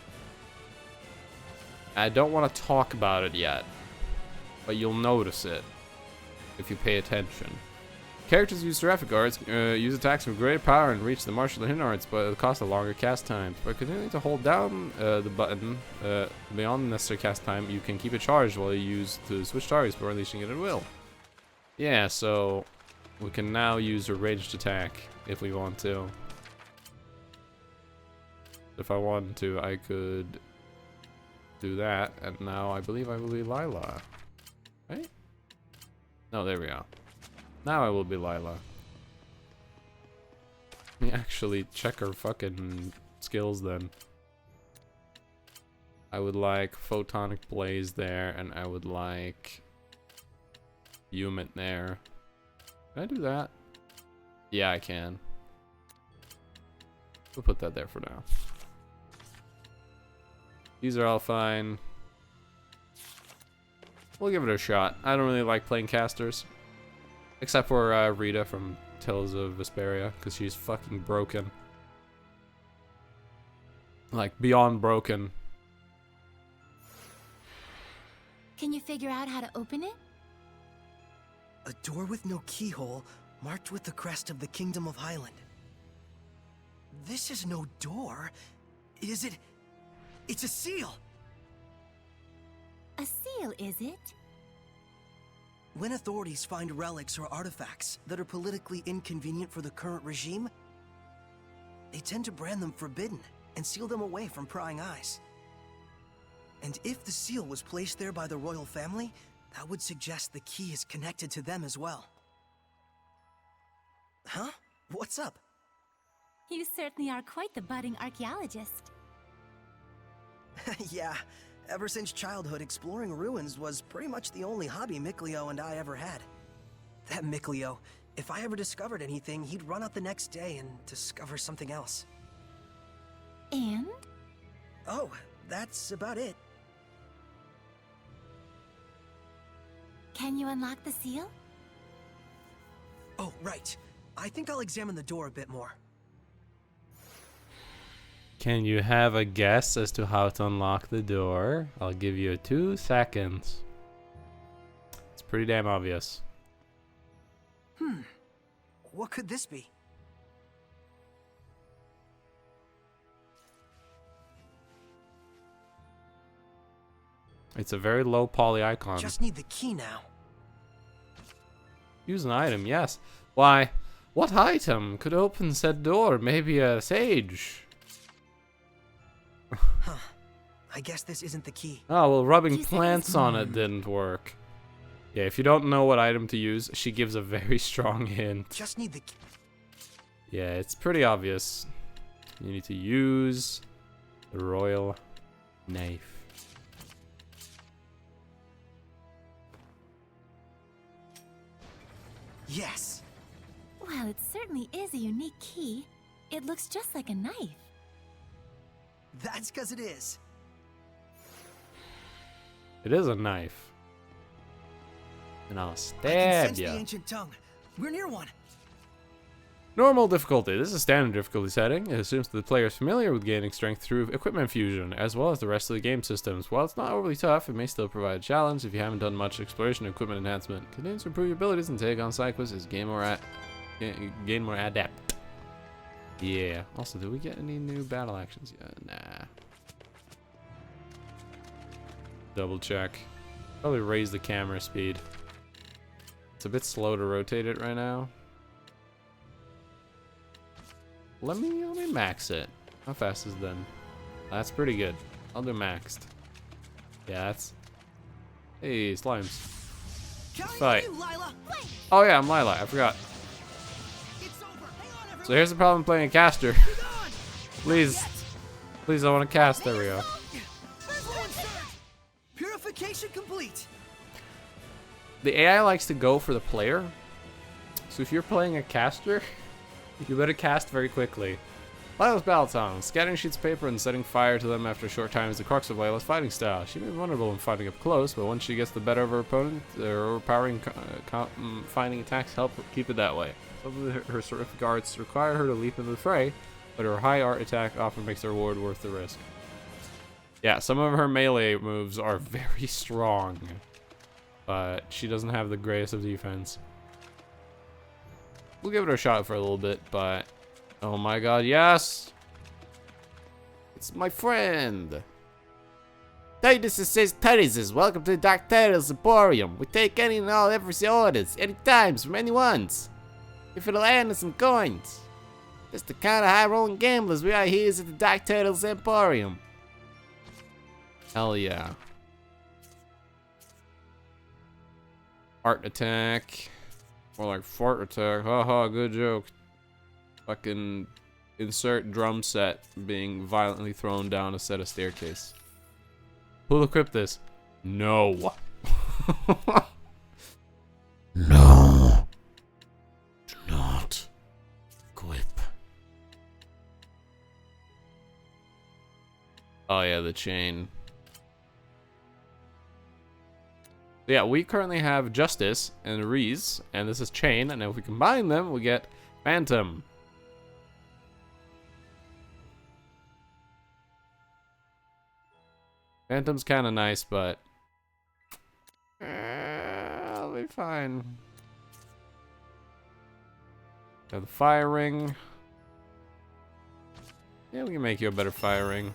I don't want to talk about it yet, but you'll notice it if you pay attention. Characters use Seraphic Arts, use attacks with greater power and reach the martial hidden arts, but it costs a longer cast time. By continuing to hold down the button beyond the necessary cast time, you can keep it charged while you use to switch targets before unleashing it at will. Yeah, so we can now use a ranged attack if we want to. If I wanted to, I could do that, and now I believe I will be Lila. Right? No, there we go. Now I will be Lila. Let me actually check her fucking skills then. I would like Photonic Blaze there, and I would like Humid there. Can I do that? Yeah, I can. We'll put that there for now. These are all fine. We'll give it a shot. I don't really like playing casters. Except for Rita from Tales of Vesperia, because she's fucking broken. Like, beyond broken.
Can you figure out how to open it?
A door with no keyhole, marked with the crest of the Kingdom of Highland. This is no door. Is it? It's a seal!
A seal, is it?
When authorities find relics or artifacts that are politically inconvenient for the current regime, they tend to brand them forbidden and seal them away from prying eyes. And if the seal was placed there by the royal family, that would suggest the key is connected to them as well. Huh? What's up?
You certainly are quite the budding archaeologist.
Yeah, ever since childhood, exploring ruins was pretty much the only hobby Mikleo and I ever had. That Mikleo, if I ever discovered anything, he'd run out the next day and discover something else.
And?
Oh, that's about it.
Can you unlock the seal?
Oh, right. I think I'll examine the door a bit more.
Can you have a guess as to how to unlock the door? I'll give you 2 seconds. It's pretty damn obvious.
What could this be?
It's a very low poly icon.
Just need the key now.
Use an item, yes. Why, what item could open said door? Maybe a sage?
Huh. I guess this isn't the key.
Oh, well, rubbing plants on it didn't work. Yeah, if you don't know what item to use, she gives a very strong hint.
Just need the key.
Yeah, it's pretty obvious. You need to use the royal knife.
Yes.
Well, it certainly is a unique key. It looks just like a knife.
That's because it is.
It is a knife. And I'll
I can
stab
sense
you.
the ancient tongue. We're near one.
Normal difficulty. This is a standard difficulty setting. It assumes that the player is familiar with gaining strength through equipment fusion, as well as the rest of the game systems. While it's not overly tough, it may still provide a challenge if you haven't done much exploration or equipment enhancement. Continue to improve your abilities and take on side quests as gain more adept. Yeah. Also, did we get any new battle actions yet? Nah. Double check. Probably raise the camera speed. It's a bit slow to rotate it right now. Let me max it. How fast is it then? That's pretty good. I'll do maxed. Yeah, that's... Hey, slimes. Fight. Oh yeah, I'm Lila. I forgot. So here's the problem playing a caster. Please. Please, I want to cast. There we go.
Purification complete.
The AI likes to go for the player. So if you're playing a caster, you better cast very quickly. Lila's battle song. Scattering sheets of paper and setting fire to them after a short time is the crux of Lila's fighting style. She may be vulnerable when fighting up close, but once she gets the better of her opponent, her overpowering fighting attacks help keep it that way. Some of her terrific arts require her to leap into the fray, but her high art attack often makes the reward worth the risk. Yeah, some of her melee moves are very strong, but she doesn't have the greatest of defense. We'll give it a shot for a little bit, but oh my god, yes! It's my friend!
Hey, this is Terry's. Welcome to the Dark Turtles Emporium. We take any and all every orders, any times, from anyone's. If it'll earn us some coins. Just the kind of high-rolling gamblers we are here at the Dark Turtles Emporium.
Hell yeah. Art attack. More like fart attack. Haha, good joke. Fucking insert drum set being violently thrown down a set of staircase. Who'll equip this? No.
No. Do not equip.
Oh yeah, the chain. Yeah, we currently have Justice and Reese, and this is Chain, and if we combine them, we get Phantom. Phantom's kind of nice, but I'll be fine. Got the fire ring. Yeah, we can make you a better fire ring.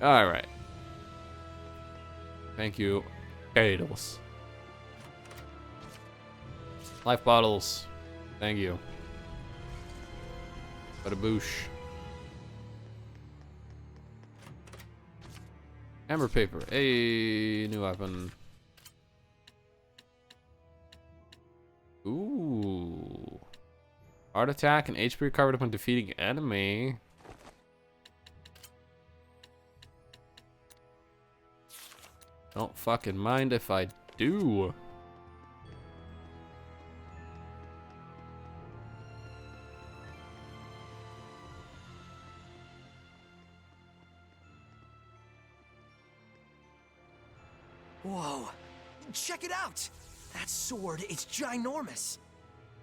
Alright. Thank you, Adels. Life bottles. Thank you. Bada boosh. Amber paper. Hey, new weapon. Ooh. Art attack and HP recovered upon defeating enemy. Don't fucking mind if I do.
Whoa. Check it out. That sword, it's ginormous.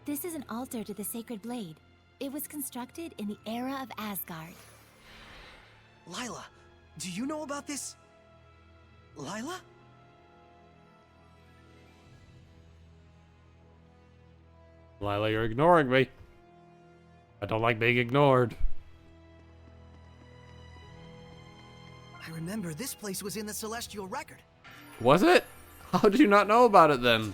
This is an altar to the Sacred Blade. It was constructed in the era of Asgard.
Lila, do you know about this? Lila?
Lila, you're ignoring me. I don't like being ignored.
I remember this place was in the Celestial Record.
Was it? How did you not know about it then?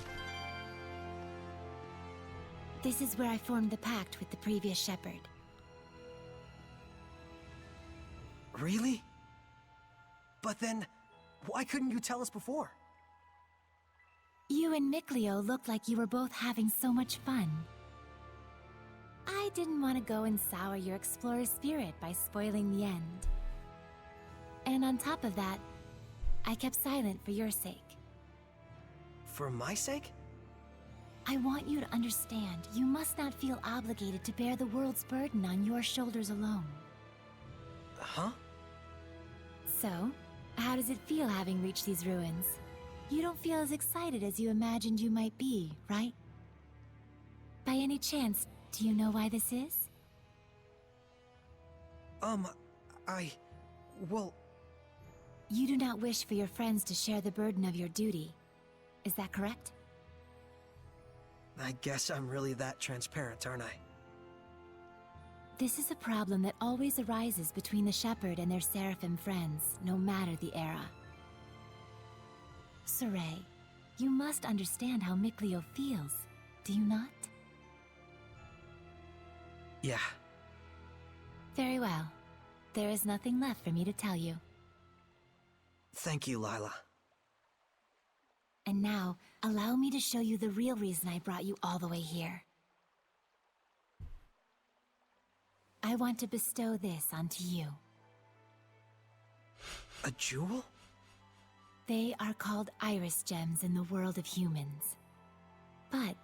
This is where I formed the pact with the previous shepherd.
Really? But then, why couldn't you tell us before?
You and Mikleo looked like you were both having so much fun. I didn't want to go and sour your explorer spirit by spoiling the end. And on top of that, I kept silent for your sake.
For my sake?
I want you to understand, you must not feel obligated to bear the world's burden on your shoulders alone.
Huh?
So, how does it feel having reached these ruins? You don't feel as excited as you imagined you might be, right? By any chance, do you know why this is?
Well...
You do not wish for your friends to share the burden of your duty. Is that correct?
I guess I'm really that transparent, aren't I?
This is a problem that always arises between the Shepherd and their Seraphim friends, no matter the era. Saray, you must understand how Mikleo feels, do you not?
Yeah.
Very well. There is nothing left for me to tell you.
Thank you, Lila.
And now, allow me to show you the real reason I brought you all the way here. I want to bestow this onto you.
A jewel?
They are called iris gems in the world of humans. But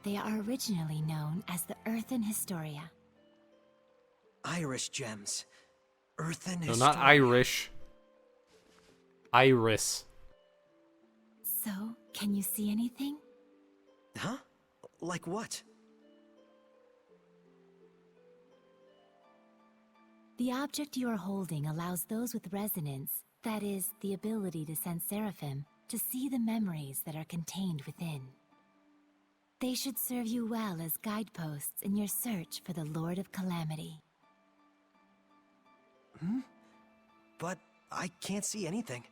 they are originally known as the Earthen Historia.
Iris gems. Earthen
No,
Historia.
not Irish. Iris.
So, can you see anything?
Huh? Like what?
The object you are holding allows those with resonance, that is, the ability to sense Seraphim, to see the memories that are contained within. They should serve you well as guideposts in your search for the Lord of Calamity.
Hmm? But I can't see anything.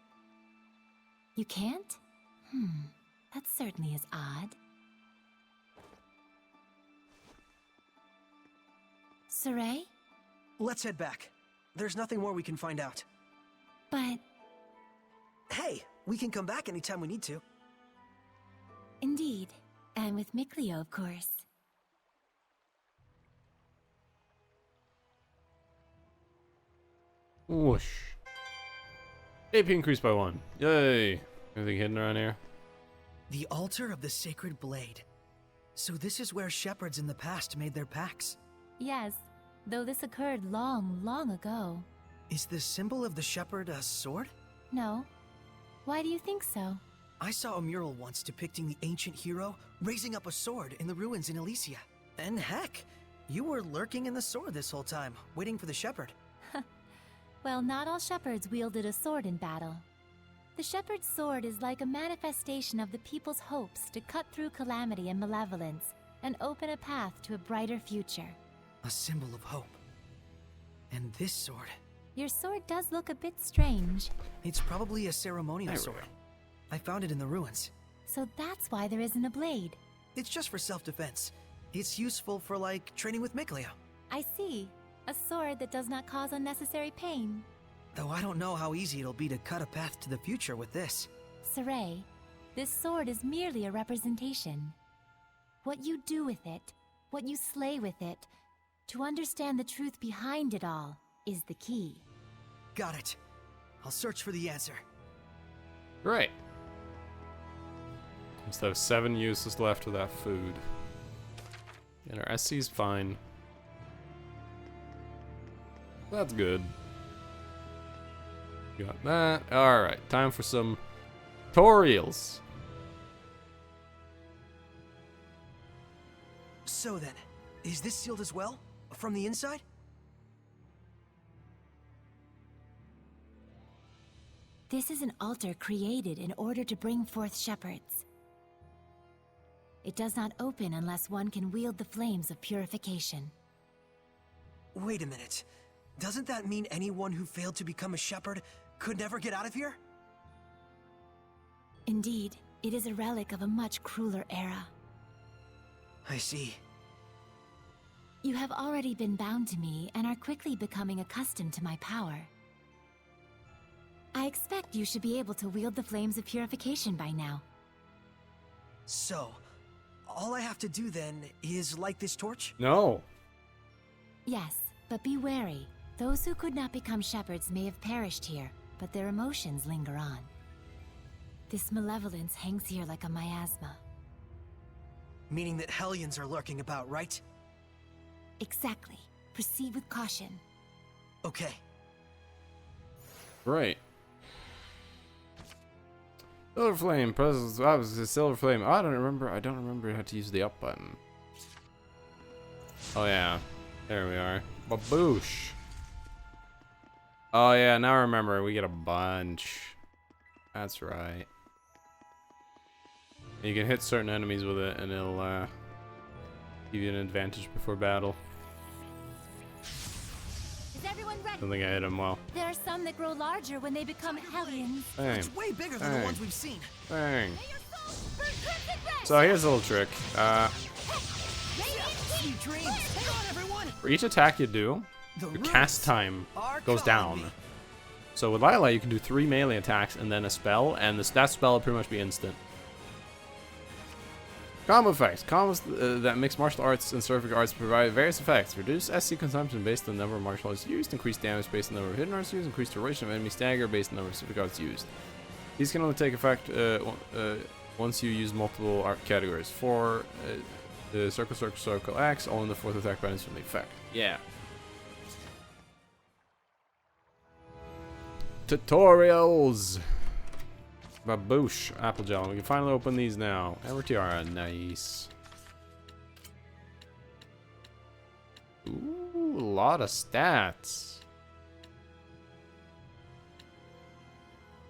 You can't? That certainly is odd. Saray?
Let's head back. There's nothing more we can find out.
But...
Hey, we can come back anytime we need to.
Indeed. And with Mikleo, of course.
Whoosh. AP increased by 1. Yay. Anything hidden around here?
The altar of the sacred blade. So this is where shepherds in the past made their pacts.
Yes, though this occurred long, long ago.
Is the symbol of the shepherd a sword?
No. Why do you think so?
I saw a mural once depicting the ancient hero raising up a sword in the ruins in Elysia. And heck, you were lurking in the sword this whole time, waiting for the shepherd.
Well, not all shepherds wielded a sword in battle. The shepherd's sword is like a manifestation of the people's hopes to cut through calamity and malevolence and open a path to a brighter future.
A symbol of hope. And this sword...
Your sword does look a bit strange.
It's probably a ceremonial
There we
sword.
go.
I found it in the ruins.
So that's why there isn't a blade.
It's just for self-defense. It's useful for, like, training with Mikleo.
I see. A sword that does not cause unnecessary pain.
Though I don't know how easy it'll be to cut a path to the future with this.
Saray, this sword is merely a representation. What you do with it, what you slay with it, to understand the truth behind it all, is the key.
Got it. I'll search for the answer.
Great. We still have 7 uses left of that food. And our SC's fine. That's good. Got that. Alright, time for some tutorials.
So then, is this sealed as well? From the inside?
This is an altar created in order to bring forth shepherds. It does not open unless one can wield the flames of purification.
Wait a minute. Doesn't that mean anyone who failed to become a shepherd could never get out of here?
Indeed, it is a relic of a much crueler era.
I see.
You have already been bound to me and are quickly becoming accustomed to my power. I expect you should be able to wield the flames of purification by now.
So, all I have to do then is light this torch?
No.
Yes, but be wary. Those who could not become shepherds may have perished here, but their emotions linger on. This malevolence hangs here like a miasma.
Meaning that Hellions are lurking about, right?
Exactly. Proceed with caution.
Okay.
Right. Silver Flame, presence. I was a Silver Flame. I don't remember how to use the up button. Oh yeah. There we are. Baboosh. Oh yeah, now I remember. We get a bunch. That's right. You can hit certain enemies with it and it'll give you an advantage before battle.
Is everyone ready?
I don't think I hit him well.
There are some that grow larger when they become Hellions.
Bang.
It's way bigger than the ones we've seen.
Bang.
May your soul burn crimson red!
So here's a little trick.
Sweet dreams. Hang on, everyone.
For each attack you do,
The
your cast time
are
goes
calling
down.
me.
So with Lila, you can do 3 melee attacks and then a spell, and that spell will pretty much be instant. Combo effects. Combos that mix martial arts and surgical arts provide various effects. Reduce SC consumption based on the number of martial arts used. Increase damage based on the number of hidden arts used. Increase duration of enemy stagger based on the number of surgical arts used. These can only take effect once you use multiple art categories. For the circle X, only the 4th attack benefits from the effect. Yeah. Tutorials. Baboosh, apple gel. We can finally open these now. Ever Tiara, nice. Ooh, a lot of stats.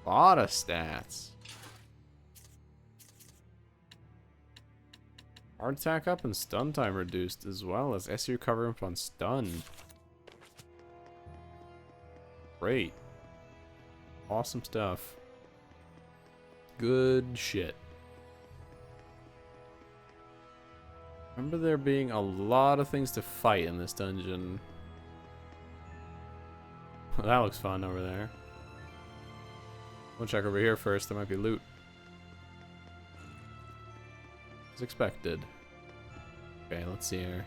Lot of stats. Hard attack up and stun time reduced, as well as SC recovery upon stun. Great. Awesome stuff. Good shit. Remember there being a lot of things to fight in this dungeon. Well, that looks fun over there. We'll check over here first. There might be loot. As expected. Okay, let's see here.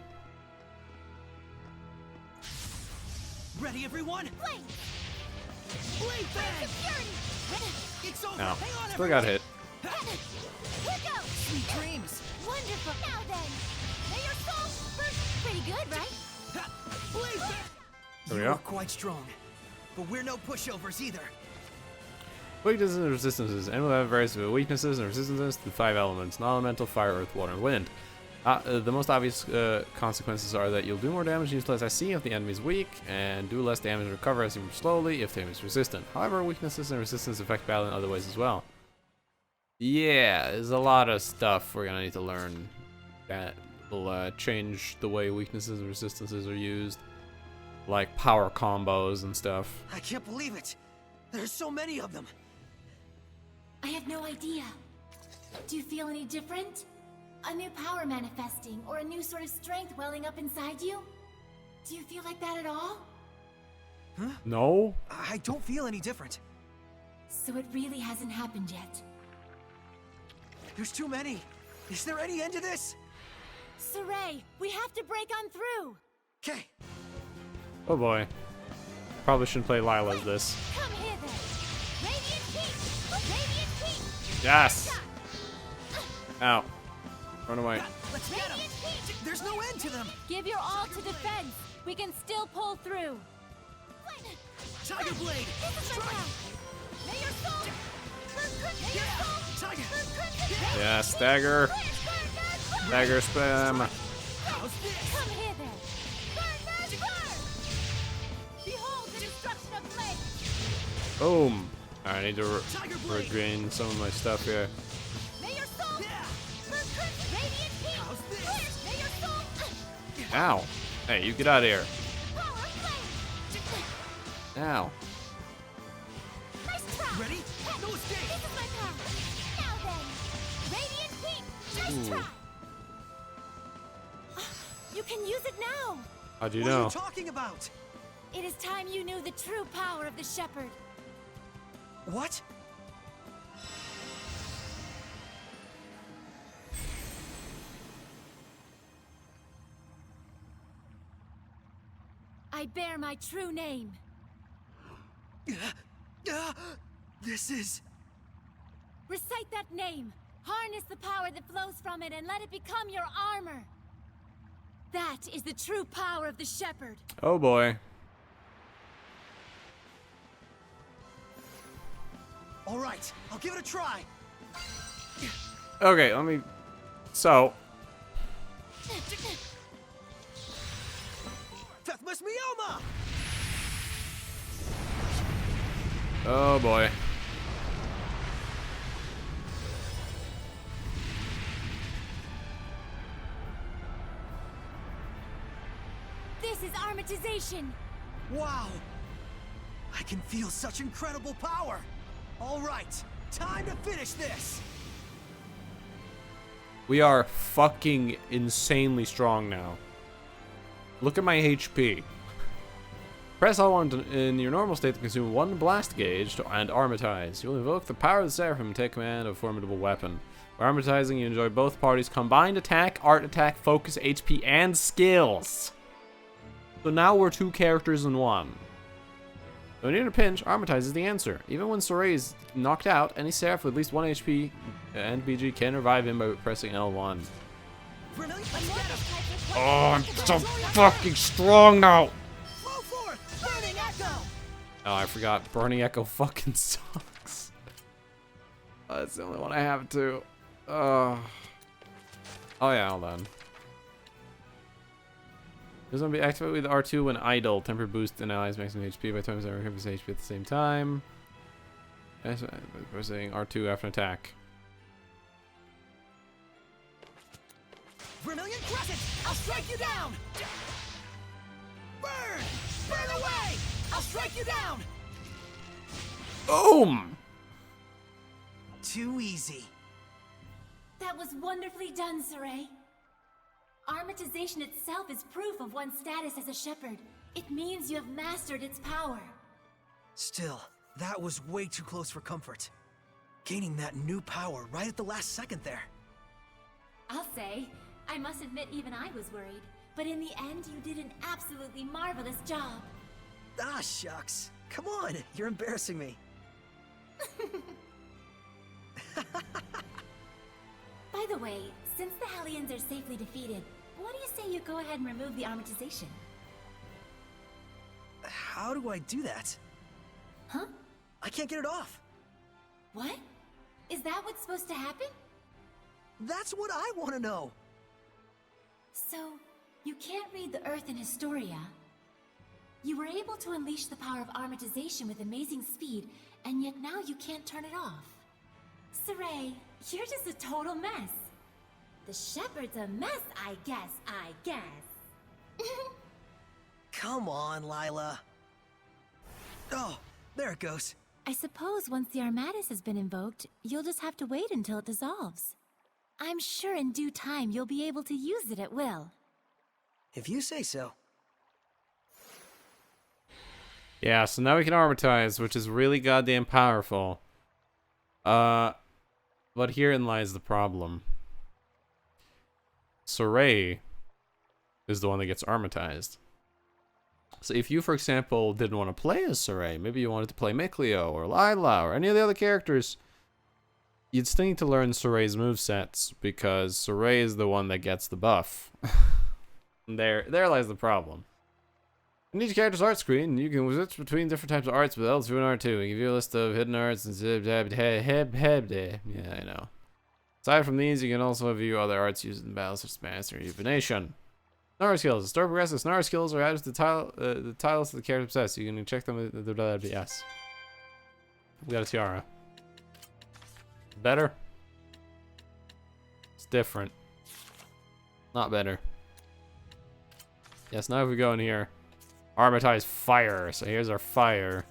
Ready, everyone?
Blink!
Blink bang! It's over.
Ow.
Hang on,
Still got hit.
Here goes!
Sweet dreams.
Wonderful! Now then! May your soul burn pretty good, right?
Blink bang!
There we
You
go.
are quite strong, but we're no pushovers either.
Weaknesses and resistances. Animal have various weaknesses and resistances to 5 elements: non-elemental, fire, earth, water, and wind. The most obvious consequences are that you'll do more damage and use less SC if the enemy is weak, and do less damage and recover SC more slowly if the enemy is resistant. However, weaknesses and resistance affect battle in other ways as well. Yeah, there's a lot of stuff we're gonna need to learn that will change the way weaknesses and resistances are used, like power combos and stuff.
I can't believe it. There's so many of them.
I have no idea. Do you feel any different? A new power manifesting, or a new sort of strength welling up inside you? Do you feel like that at all?
No?
I don't feel any different.
So it really hasn't happened yet.
There's too many. Is there any end to this?
Saray, we have to break on through!
Okay.
Oh boy. Probably shouldn't play Lila as this.
Come here then! Radiant heat! Radiant heat!
Yes! Ow. Run away.
Let's get them. There's no end to them.
Give your all to defense! We can still pull through!
Tiger Blade.
May your soul burn crimson! May your soul burn crimson!
Yeah, stagger. Stagger spam.
How's this?
Come here then! Burn, burn, burn! Behold the destruction of flame!
Boom. I need to regain some of my stuff here.
May your soul burn crimson! Radiant heat!
How's this?
May your soul
Ow. Hey, you get out of here.
power of flame!
Ow.
Nice try!
Ready? No escape.
This is my power! Now then! Radiant heat! Nice
Ooh.
try! You can use it now!
How'd you
What are
know?
you talking about?
It is time you knew the true power of the shepherd.
What?
I bear my true name.
This is...
Recite that name. Harness the power that flows from it and let it become your armor. That is the true power of the Shepherd.
Oh boy.
All right, I'll give it a try.
Okay, let me... So...
Deathmas Mioma!
Oh boy.
This is armatization.
Wow! I can feel such incredible power. All right, time to finish this.
We are fucking insanely strong now. Look at my HP. Press L1 in your normal state to consume 1 blast gauge and armatize. You'll invoke the power of the Seraphim and take command of a formidable weapon. By armatizing, you enjoy both parties' combined attack, art attack, focus, HP, and skills. So now we're 2 characters in 1. When you're in a pinch, armatize is the answer. Even when Sorey is knocked out, any Seraph with at least 1 HP and BG can revive him by pressing L1. Oh, I'm so fucking strong now! Oh, I forgot. Burning Echo fucking sucks. That's the only one I have too. Oh yeah, hold on. This one be activated with R2 when idle. Temper boost and allies maximum HP by times that recovers HP at the same time. Pressing R2 after an attack.
Vermilion Crescent! I'll strike you down! Burn! Burn away! I'll strike you down!
Boom!
Too easy.
That was wonderfully done, Sorey. Armatization itself is proof of one's status as a shepherd. It means you have mastered its power.
Still, that was way too close for comfort. Gaining that new power right at the last second there.
I'll say, I must admit even I was worried. But in the end, you did an absolutely marvelous job.
Ah, shucks. Come on, you're embarrassing me.
By the way, since the Hellions are safely defeated, what do you say you go ahead and remove the armatization?
How do I do that?
Huh?
I can't get it off.
What? Is that what's supposed to happen?
That's what I want to know.
So, you can't read the Earth in Historia. You were able to unleash the power of armatization with amazing speed, and yet now you can't turn it off. Sorey, you're just a total mess. The Shepherd's a mess, I guess.
Come on, Lila. Oh, there it goes.
I suppose once the Armatus has been invoked, you'll just have to wait until it dissolves. I'm sure in due time you'll be able to use it at will.
If you say so.
Yeah, so now we can armatize, which is really goddamn powerful. But herein lies the problem. Sorey is the one that gets armatized. So if you, for example, didn't want to play as Sorey, maybe you wanted to play Mikleo or Lila or any of the other characters, you'd still need to learn Sorey's movesets because Sorey is the one that gets the buff. There lies the problem. In each character's art screen, you can switch between different types of arts with L2 and R2. We give you a list of hidden arts and yeah, I know. Aside from these, you can also view other arts used in battles such as Master and Uvination. Snarl skills. The story progresses. Snarl skills are added to the tiles that the character possess. You can check them with the WS. We got a tiara. Better? It's different. Not better. Yes, now if we go in here. Armatize fire. So here's our fire.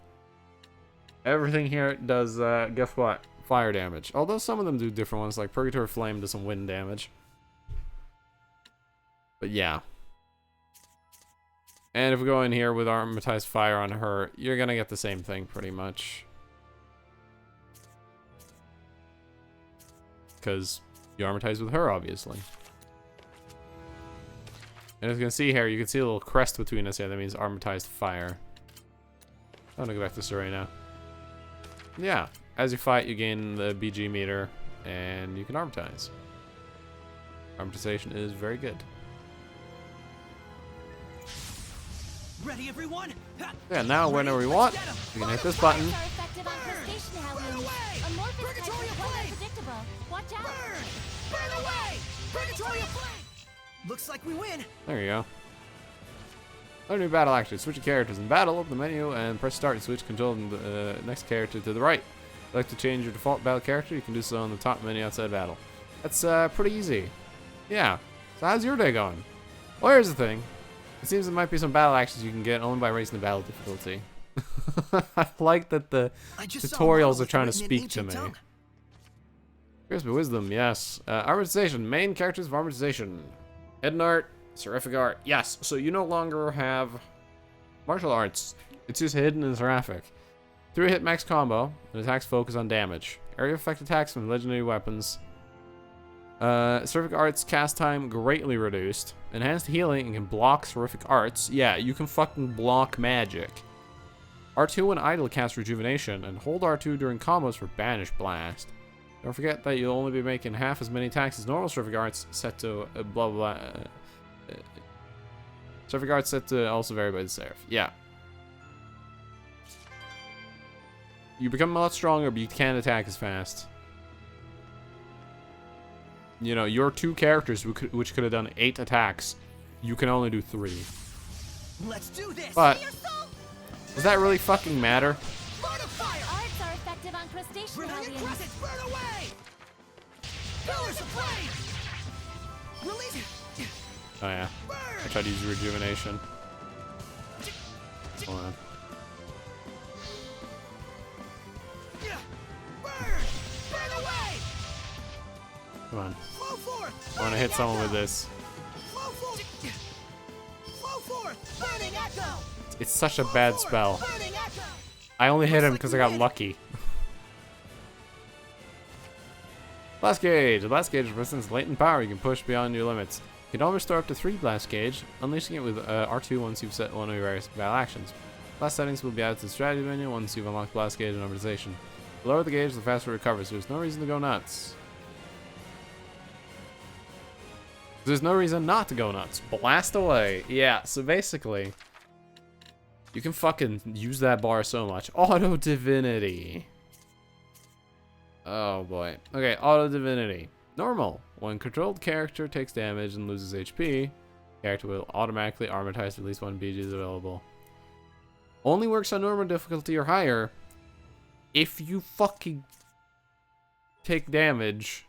Everything here does, guess what? Fire damage. Although some of them do different ones, like Purgatory Flame does some wind damage. But yeah. And if we go in here with Armatize fire on her, you're gonna get the same thing pretty much. Because you armatize with her, obviously. And as you can see here, you can see a little crest between us here. That means armatized fire. I'm gonna go back to Sorey now. Yeah, as you fight, you gain the BG meter, and you can armatize. Armatization is very good.
Ready, everyone?
Yeah, now whenever we want, we can hit this button.
Are effective on crustacean hellions. Amorphous types are quite unpredictable. Watch out!
Burn away! Purgatory of flame! Looks like we win.
There you go. Learn new battle actions. Switch your characters in battle. Open the menu and press start and switch controlling the next character to the right. If you'd like to change your default battle character, you can do so on the top menu outside battle. That's pretty easy. Yeah. So how's your day going? Well, here's the thing. It seems there might be some battle actions you can get only by raising the battle difficulty. I like that the tutorials are trying to speak to me. Here's my wisdom, yes. Armatization. Main characters of armatization. Hidden art, seraphic art. Yes, so you no longer have martial arts. It's just hidden and seraphic. 3-hit max combo, and attacks focus on damage. Area effect attacks from legendary weapons. Seraphic arts cast time greatly reduced. Enhanced healing and can block seraphic arts. Yeah, you can fucking block magic. R2 when idle cast rejuvenation, and hold R2 during combos for banish blast. Don't forget that you'll only be making half as many attacks as normal seraphic arts set to blah blah blah. Seraphic arts set to also vary by the seraph. Yeah. You become a lot stronger, but you can't attack as fast. You know, your 2 characters, which could have done 8 attacks, you can only do 3.
Let's do this.
But does that really fucking matter?
Arts are effective on crustacean hellions.
Burn away! Pillars of flame! Release!
Oh yeah. I tried to use rejuvenation. Hold on.
Burn away!
Come on.
Flow forth!
I want to hit someone with this.
Flow forth! Flow forth! Burning echo!
It's such a bad spell.
Burning echo!
I only hit him because I got lucky. Blast Gauge. The Blast Gauge represents latent power you can push beyond your limits. You can only restore up to 3 Blast Gauge, unleashing it with R2 once you've set one of your various battle actions. Blast settings will be added to the strategy menu once you've unlocked Blast Gauge and Armatization. The lower the gauge, the faster it recovers. There's no reason to go nuts. There's no reason not to go nuts. Blast away. Yeah, so basically, you can fucking use that bar so much. Auto Divinity. Oh boy. Okay, Auto Divinity. Normal. When controlled character takes damage and loses HP, character will automatically armatize if at least 1 BG is available. Only works on normal difficulty or higher. If you fucking take damage,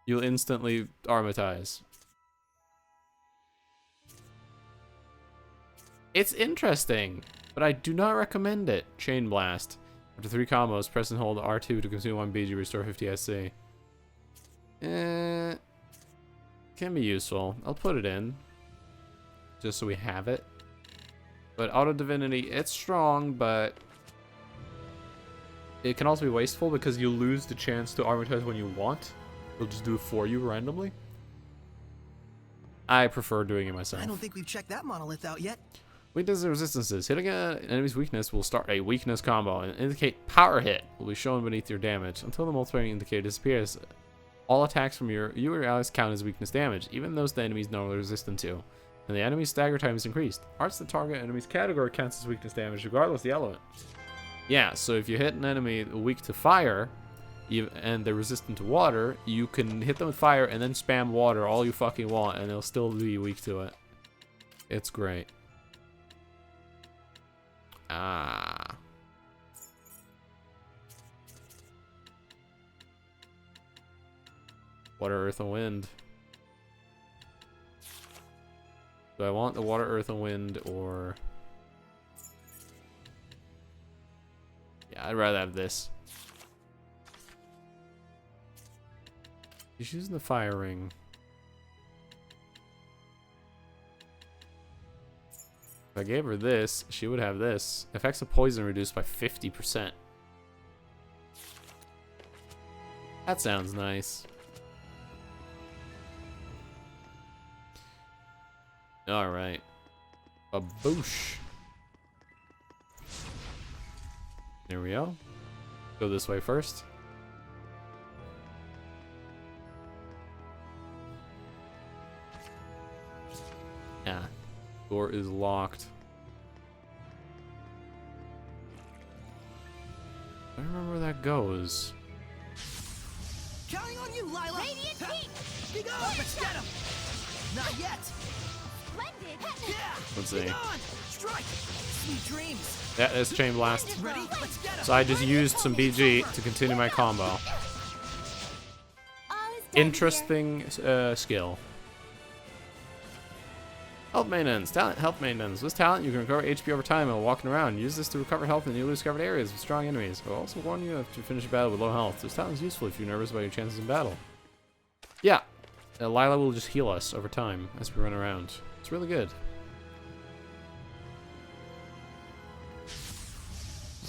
you'll instantly armatize. It's interesting, but I do not recommend it. Chain Blast. After 3 combos, press and hold R2 to consume 1 BG, restore 50 SC. Can be useful. I'll put it in, just so we have it. But Auto Divinity, it's strong, but it can also be wasteful because you lose the chance to armatize when you want. It'll just do it for you randomly. I prefer doing it myself.
I don't think we've checked that monolith out yet.
Weaknesses and resistances. Hitting an enemy's weakness will start a weakness combo and indicate power hit will be shown beneath your damage. Until the multiplier indicator disappears, all attacks from you or your allies count as weakness damage, even those the enemy is normally resistant to. And the enemy's stagger time is increased. Arts that target enemy's category counts as weakness damage regardless of the element. Yeah, so if you hit an enemy weak to fire, and they're resistant to water, you can hit them with fire and then spam water all you fucking want, and they'll still be weak to it. It's great. Ah. Water, earth, and wind. Do I want the water, earth, and wind, or... Yeah, I'd rather have this. She's using the fire ring. If I gave her this, she would have this. Effects of poison reduced by 50%. That sounds nice. Alright. Baboosh. There we go. Go this way first. Yeah. Door is locked. I don't remember where that goes.
Counting on you, Lila!
Radiant Peak!
Be gone! Let's get him! Not yet!
Splendid!
Yeah!
Let's
Be
see.
gone! Strike! Sweet dreams!
Yeah, it's Chain Blast.
Ready? Let's get him!
So I just used some BG to continue my combo.
All is done
Interesting skill. Health maintenance. Talent health maintenance. With talent, you can recover HP over time while walking around. Use this to recover health in newly discovered areas with strong enemies. It will also warn you to finish a battle with low health. This talent is useful if you're nervous about your chances in battle. Yeah. Lila will just heal us over time as we run around. It's really good.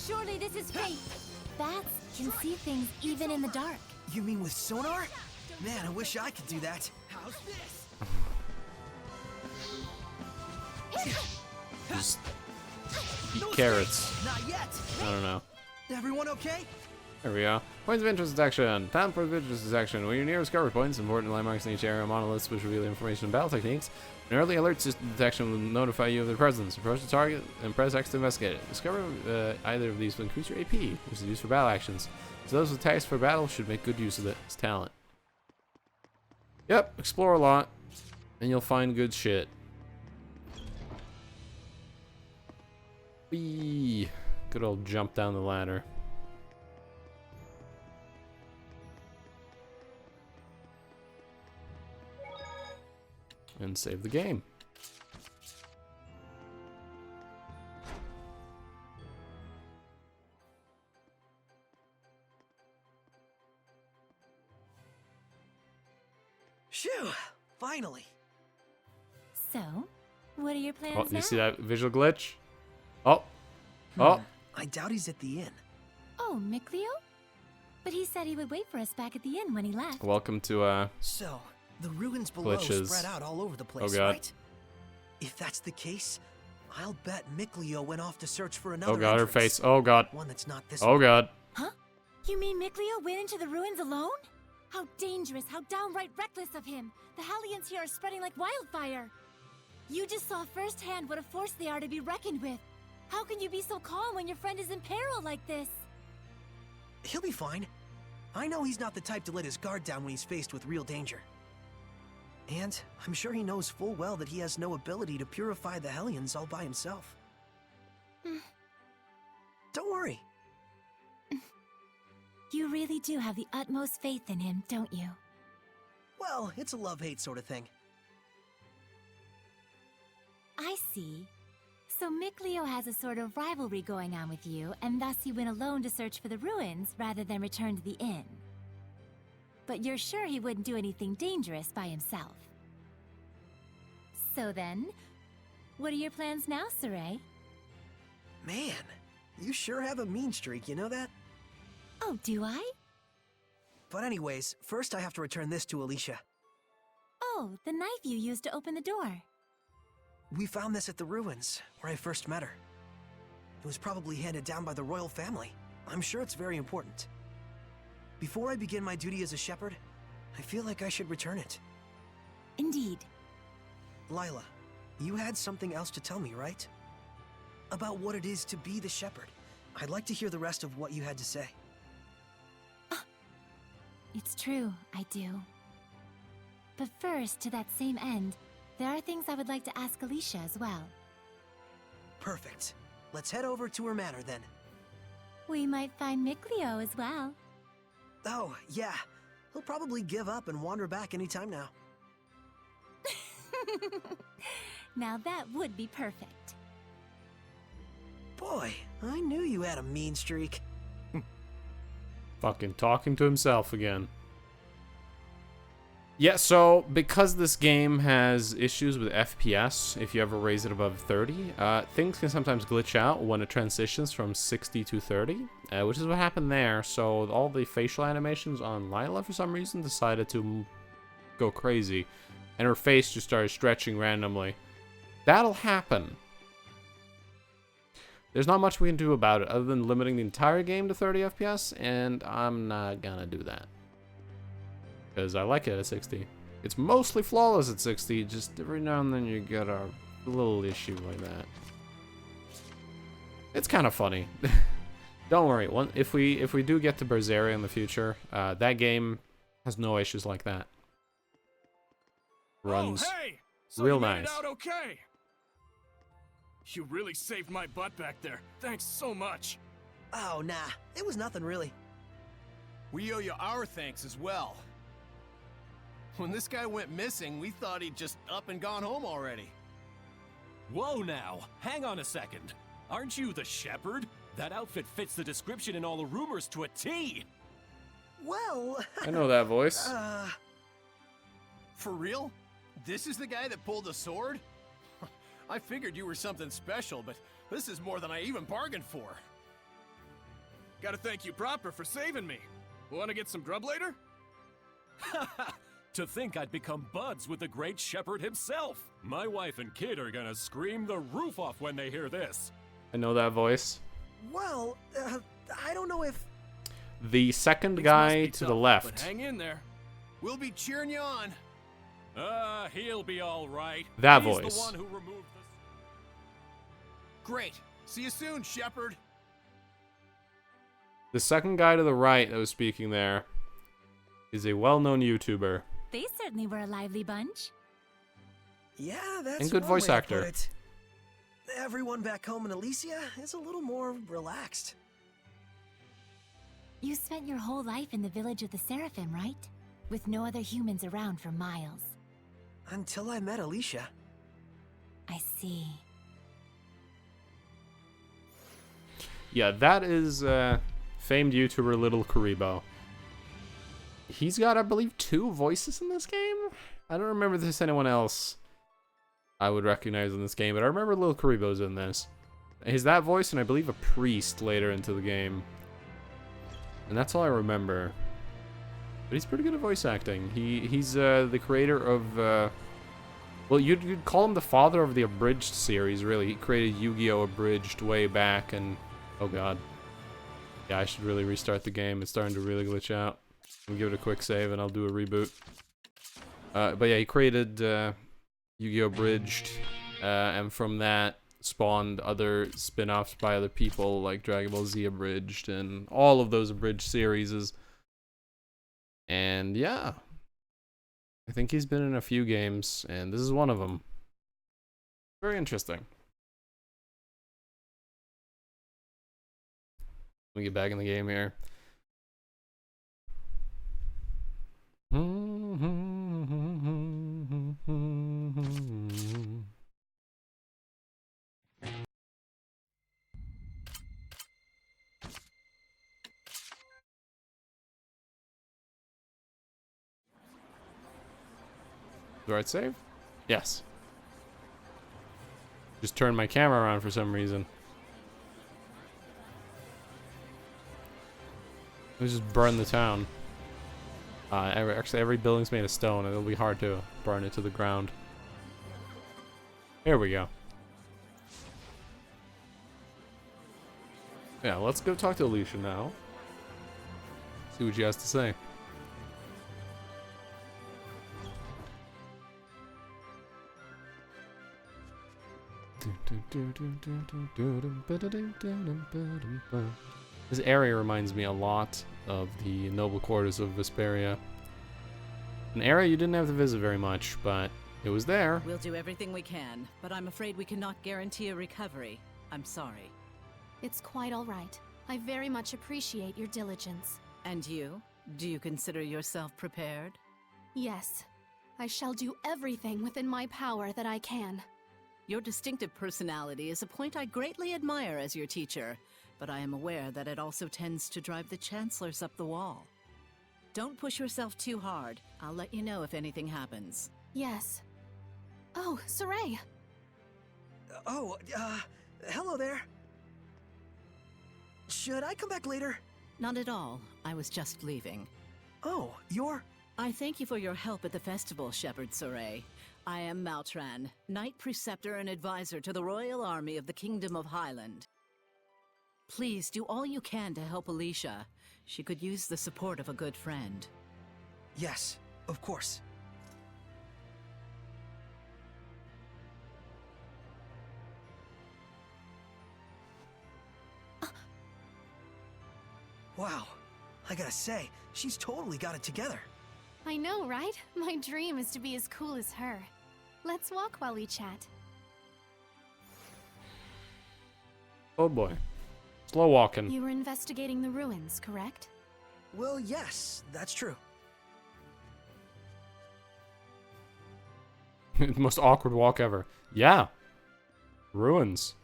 Surely this is fate. Bats can see things even in the dark.
You mean with sonar? Man, I wish I could do that. How's this?
Just eat carrots.
Not yet!
I don't know.
Everyone okay?
There we go. Points of interest is action. Talent points of interest is action. When you're near discovery points, important landmarks in each area, monoliths which reveal information and battle techniques. An early alert system detection will notify you of their presence. Approach the target and press X to investigate it. Discover either of these will increase your AP, which is used for battle actions. So those with tags for battle should make good use of it as talent. Yep, explore a lot, and you'll find good shit. Whee! Good old jump down the ladder. And save the game.
Shoo! Finally.
So, what are your plans
Oh,
now?
you see that visual glitch? Oh. Oh.
I doubt he's at the inn.
Oh, Mikleo? But he said he would wait for us back at the inn when he left.
Welcome to,
So, the ruins below
glitches.
spread out all over the place,
Oh, God.
right? If that's the case, I'll bet Mikleo went off to search for another
oh god, her
entrance.
face. Oh god.
One that's not this
Oh
one.
god.
Huh? You mean Mikleo went into the ruins alone? How dangerous, how downright reckless of him. The Hellions here are spreading like wildfire. You just saw firsthand what a force they are to be reckoned with. How can you be so calm when your friend is in peril like this?
He'll be fine. I know he's not the type to let his guard down when he's faced with real danger. And I'm sure he knows full well that he has no ability to purify the Hellions all by himself. Don't worry.
You really do have the utmost faith in him, don't you?
Well, it's a love-hate sort of thing.
I see. So Mikleo has a sort of rivalry going on with you, and thus he went alone to search for the ruins rather than return to the inn. But you're sure he wouldn't do anything dangerous by himself. So then, what are your plans now, Saray?
Man, you sure have a mean streak, you know that?
Oh, do I?
But anyways, first I have to return this to Alicia.
Oh, the knife you used to open the door.
We found this at the ruins, where I first met her. It was probably handed down by the royal family. I'm sure it's very important. Before I begin my duty as a shepherd, I feel like I should return it.
Indeed.
Lila, you had something else to tell me, right? About what it is to be the shepherd. I'd like to hear the rest of what you had to say.
It's true, I do. But first, to that same end, there are things I would like to ask Alicia as well.
Perfect. Let's head over to her manor then.
We might find Mikleo as well.
Oh, yeah. He'll probably give up and wander back anytime now.
Now that would be perfect.
Boy, I knew you had a mean streak.
Fucking talking to himself again. Yeah, so because this game has issues with FPS, if you ever raise it above 30, things can sometimes glitch out when it transitions from 60 to 30, which is what happened there. So all the facial animations on Lila, for some reason, decided to go crazy, and her face just started stretching randomly. That'll happen. there's not much we can do about it other than limiting the entire game to 30 FPS, and I'm not gonna do that. Because I like it at 60. It's mostly flawless at 60, just every now and then you get a little issue like that. It's kind of funny. Don't worry, if we do get to Berseria in the future, that game has no issues like that. Runs
hey! So
real
you made
nice.
It out okay. You really saved my butt back there. Thanks so much.
Oh, nah. It was nothing, really.
We owe you our thanks as well. When this guy went missing, we thought he'd just up and gone home already.
Whoa now, hang on a second. Aren't you the shepherd? That outfit fits the description in all the rumors to a T.
Well...
I know that voice.
For real? This is the guy that pulled the sword? I figured you were something special, but this is more than I even bargained for.
Gotta thank you proper for saving me. Wanna get some grub later? To think I'd become buds with the great shepherd himself. My wife and kid are gonna scream the roof off when they hear this.
I know that voice.
Well, I don't know if...
The second
Things
guy
must be
to
tough,
the left.
But hang in there.
We'll be cheering you on.
He'll be all right.
That
He's
voice.
The one who removed this.
Great. See you soon, shepherd.
The second guy to the right that was speaking there is a well-known YouTuber.
They certainly were a lively bunch.
Yeah, that's
And good
one
voice
way to
actor.
put it. Everyone back home in Elysia is a little more relaxed.
You spent your whole life in the village of the Seraphim, right? With no other humans around for miles.
Until I met Alicia.
I see.
Yeah, that is famed YouTuber Little Karibo. He's got, I believe, 2 voices in this game? I don't remember if there's anyone else I would recognize in this game, but I remember Little Karibo's in this. He's that voice, and I believe a priest later into the game. And that's all I remember. But he's pretty good at voice acting. He's the creator of... well, you'd call him the father of the Abridged series, really. He created Yu-Gi-Oh! Abridged way back, and... Oh god. Yeah, I should really restart the game. It's starting to really glitch out. I'll give it a quick save, and I'll do a reboot. But yeah, he created Yu-Gi-Oh! Abridged, and from that spawned other spin-offs by other people, like Dragon Ball Z Abridged, and all of those Abridged series. And yeah, I think he's been in a few games, and this is one of them. Very interesting. Let me get back in the game here. The right save? Yes. Just turned my camera around for some reason. Let's just burn the town. Actually, every building's made of stone, and it'll be hard to burn it to the ground. Here we go. Yeah, let's go talk to Alicia now. See what she has to say. This area reminds me a lot of the noble quarters of Vesperia. An area you didn't have to visit very much, but it was there.
We'll do everything we can, but I'm afraid we cannot guarantee a recovery. I'm sorry.
It's quite all right. I very much appreciate your diligence.
And you? Do you consider yourself prepared?
Yes. I shall do everything within my power that I can.
Your distinctive personality is a point I greatly admire as your teacher, but I am aware that it also tends to drive the chancellors up the wall. Don't push yourself too hard. I'll let you know if anything happens.
Yes. Oh, Saray!
Hello there. Should I come back later?
Not at all. I was just leaving.
Oh, you're...
I thank you for your help at the festival, Shepherd Saray. I am Maltran, Knight Preceptor and Advisor to the Royal Army of the Kingdom of Highland. Please do all you can to help Alicia. She could use the support of a good friend.
Yes, of course. Wow, I gotta say, she's totally got it together.
I know, right? My dream is to be as cool as her. Let's walk while we chat.
Oh boy. Slow walking.
You were investigating the ruins, correct?
Well, yes, that's true.
Most awkward walk ever. Yeah. Ruins.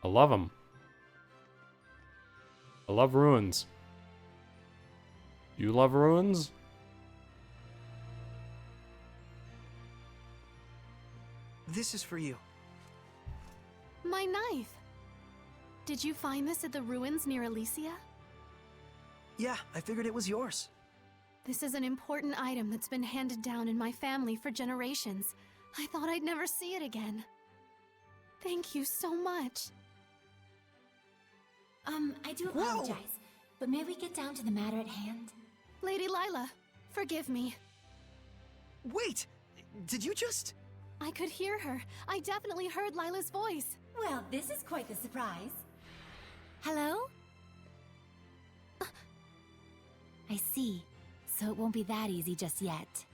I love them. I love ruins. You love ruins?
This is for you.
My knife! Did you find this at the ruins near Elysia?
Yeah, I figured it was yours.
This is an important item that's been handed down in my family for generations. I thought I'd never see it again. Thank you so much.
I do apologize, but may we get down to the matter at hand?
Lady Lila, forgive me.
Wait! Did you just...
I could hear her. I definitely heard Lila's voice.
Well, this is quite the surprise. Hello? I see. So it won't be that easy just yet.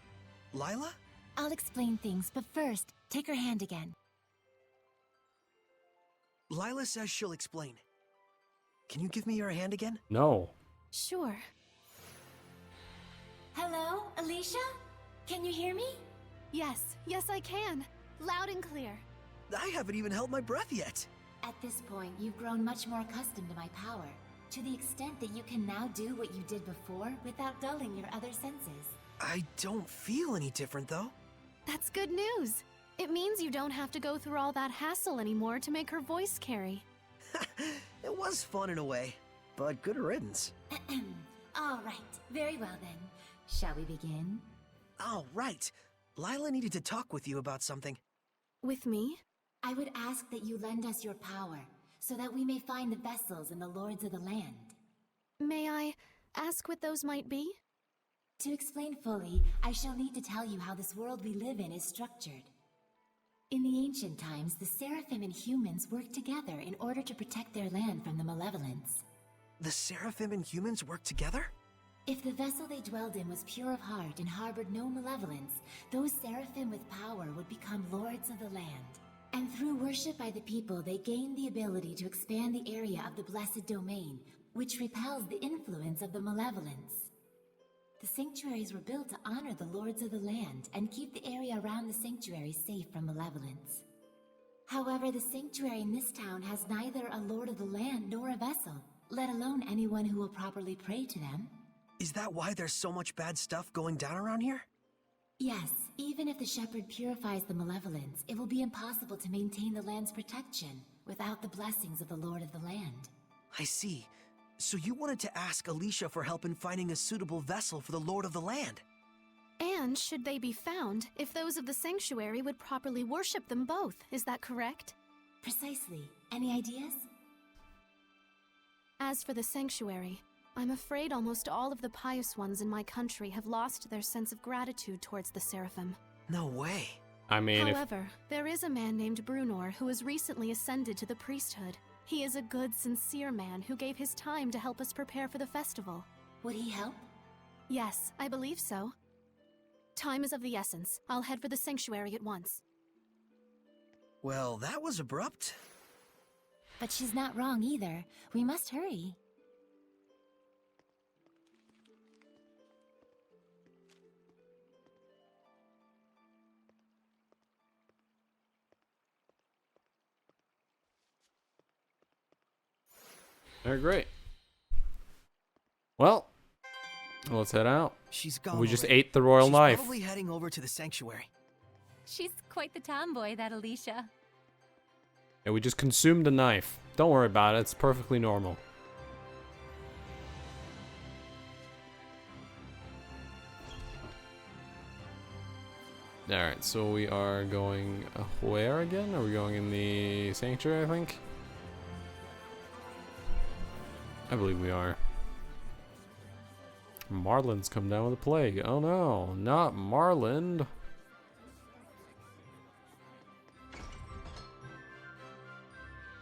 Lila?
I'll explain things, but first, take her hand again.
Lila says she'll explain. Can you give me your hand again?
No.
Sure.
Hello, Alicia? Can you hear me?
Yes, yes I can. Loud and clear.
I haven't even held my breath yet.
At this point, you've grown much more accustomed to my power, to the extent that you can now do what you did before without dulling your other senses.
I don't feel any different, though.
That's good news. It means you don't have to go through all that hassle anymore to make her voice carry.
It was fun in a way, but good riddance.
All right, very well then. Shall we begin?
Oh, right. Lila needed to talk with you about something.
With me?
I would ask that you lend us your power, so that we may find the vessels and the lords of the land.
May I ask what those might be?
To explain fully, I shall need to tell you how this world we live in is structured. In the ancient times, the Seraphim and humans worked together in order to protect their land from the malevolence.
The Seraphim and humans work together?
If the vessel they dwelled in was pure of heart and harbored no malevolence, those Seraphim with power would become lords of the land. And through worship by the people, they gained the ability to expand the area of the Blessed Domain, which repels the influence of the malevolence. The sanctuaries were built to honor the lords of the land and keep the area around the sanctuary safe from malevolence. However, the sanctuary in this town has neither a lord of the land nor a vessel, let alone anyone who will properly pray to them.
Is that why there's so much bad stuff going down around here?
Yes, even if the shepherd purifies the malevolence, it will be impossible to maintain the land's protection without the blessings of the lord of the land.
I see. So you wanted to ask Alicia for help in finding a suitable vessel for the lord of the land.
And should they be found, if those of the sanctuary would properly worship them both, is that correct?
Precisely. Any ideas?
As for the sanctuary, I'm afraid almost all of the pious ones in my country have lost their sense of gratitude towards the Seraphim.
No way.
I mean,
however, there is a man named Brunor who has recently ascended to the priesthood. He is a good, sincere man who gave his time to help us prepare for the festival.
Would he help?
Yes, I believe so. Time is of the essence. I'll head for the sanctuary at once.
Well, that was abrupt.
But she's not wrong either. We must hurry.
They're great. Well, let's head out.
She's gone.
We just
already.
ate the royal
She's
knife.
Probably heading over to the sanctuary.
She's quite the tomboy, that Alicia.
And we just consumed a knife. Don't worry about it. It's perfectly normal. Alright, so we are going where again? Are we going in the sanctuary, I think? I believe we are. Marlin's come down with a plague. Oh no, not Marlin.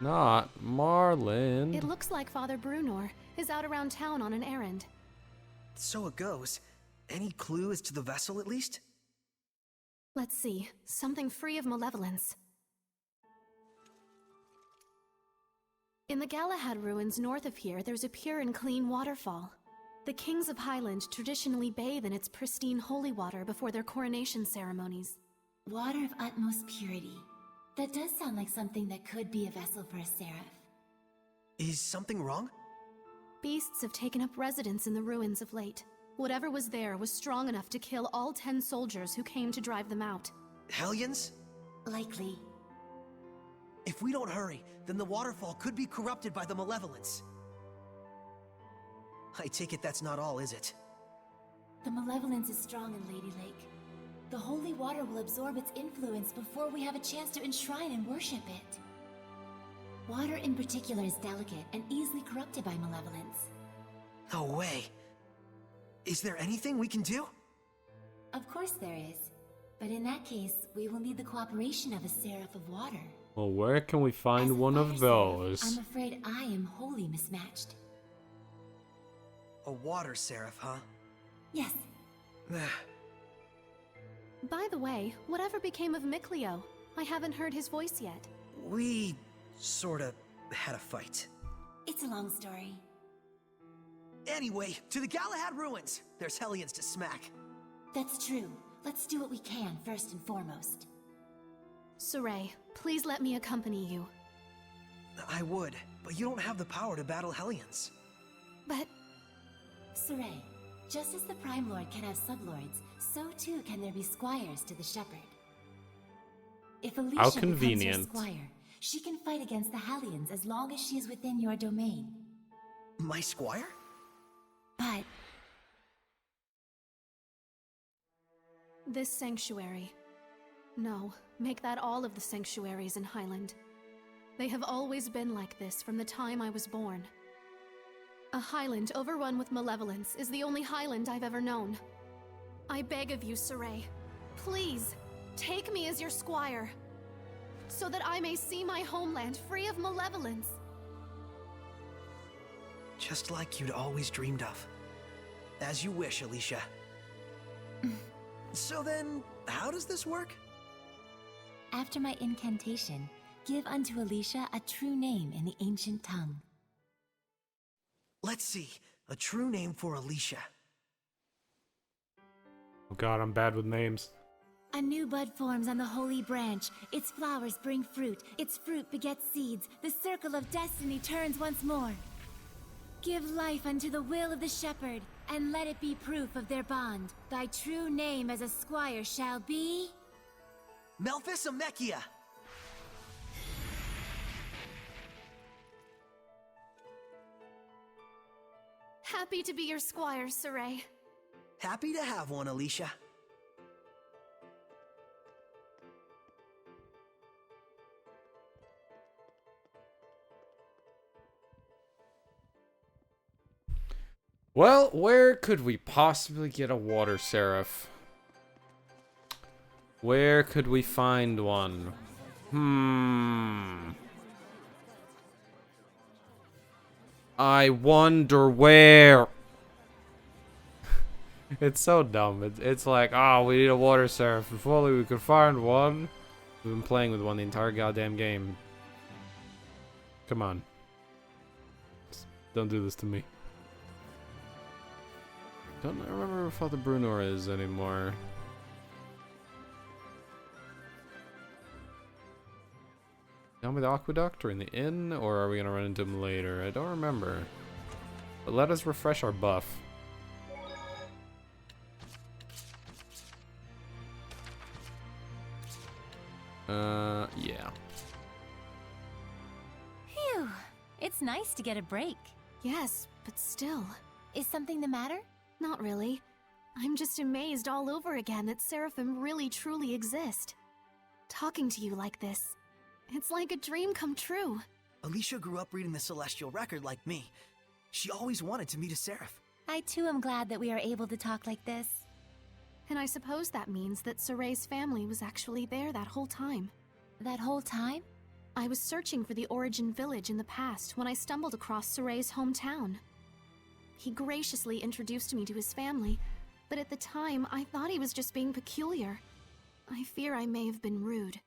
Not Marlin.
It looks like Father Brunor is out around town on an errand.
So it goes. Any clue as to the vessel, at least?
Let's see. Something free of malevolence. In the Galahad ruins north of here, there's a pure and clean waterfall. The kings of Highland traditionally bathe in its pristine holy water before their coronation ceremonies.
Water of utmost purity. That does sound like something that could be a vessel for a seraph.
Is something wrong?
Beasts have taken up residence in the ruins of late. Whatever was there was strong enough to kill all 10 soldiers who came to drive them out.
Hellions?
Likely.
If we don't hurry, then the waterfall could be corrupted by the malevolence. I take it that's not all, is it?
The malevolence is strong in Lady Lake. The holy water will absorb its influence before we have a chance to enshrine and worship it. Water in particular is delicate and easily corrupted by malevolence.
No way. Is there anything we can do?
Of course there is. But in that case, we will need the cooperation of a seraph of water.
Well, where can we find one of those?
I'm afraid I am wholly mismatched.
A water seraph, huh?
Yes.
By the way, whatever became of Mikleo? I haven't heard his voice yet.
We sorta had a fight.
It's a long story.
Anyway, to the Galahad ruins! There's Hellions to smack.
That's true. Let's do what we can first and foremost.
Saray, please let me accompany you.
I would, but you don't have the power to battle Hellions.
But...
Saray, just as the Prime Lord can have sublords, so too can there be squires to the Shepherd. If Alicia
How
becomes
convenient.
your squire, she can fight against the Hellions as long as she is within your domain.
My squire?
But...
this sanctuary. No, make that all of the sanctuaries in Highland. They have always been like this from the time I was born. A Highland overrun with malevolence is the only Highland I've ever known. I beg of you, Saray, please, take me as your squire, so that I may see my homeland free of malevolence.
Just like you'd always dreamed of. As you wish, Alicia. So then, how does this work?
After my incantation, give unto Alicia a true name in the ancient tongue.
Let's see. A true name for Alicia.
Oh god, I'm bad with names.
A new bud forms on the holy branch. Its flowers bring fruit. Its fruit begets seeds. The circle of destiny turns once more. Give life unto the will of the shepherd, and let it be proof of their bond. Thy true name as a squire shall be...
Melphisamechia!
Happy to be your squire, Saray.
Happy to have one, Alicia.
Well, where could we possibly get a water seraph? Where could we find one? I wonder where. It's so dumb. It's like, oh, we need a water seraph. If only we could find one. We've been playing with one the entire goddamn game. Come on. Don't do this to me. Don't remember where Father Brunor is anymore. Down by the aqueduct or in the inn, or are we gonna run into him later? I don't remember. But let us refresh our buff. Yeah.
Phew. It's nice to get a break.
Yes, but still.
Is something the matter?
Not really. I'm just amazed all over again that Seraphim really truly exist. Talking to you like this, it's like a dream come true.
Alicia grew up reading the Celestial Record like me. She always wanted to meet a Seraph.
I too am glad that we are able to talk like this.
And I suppose that means that Soray's family was actually there that whole time.
That whole time?
I was searching for the Origin Village in the past when I stumbled across Soray's hometown. He graciously introduced me to his family, but at the time I thought he was just being peculiar. I fear I may have been rude.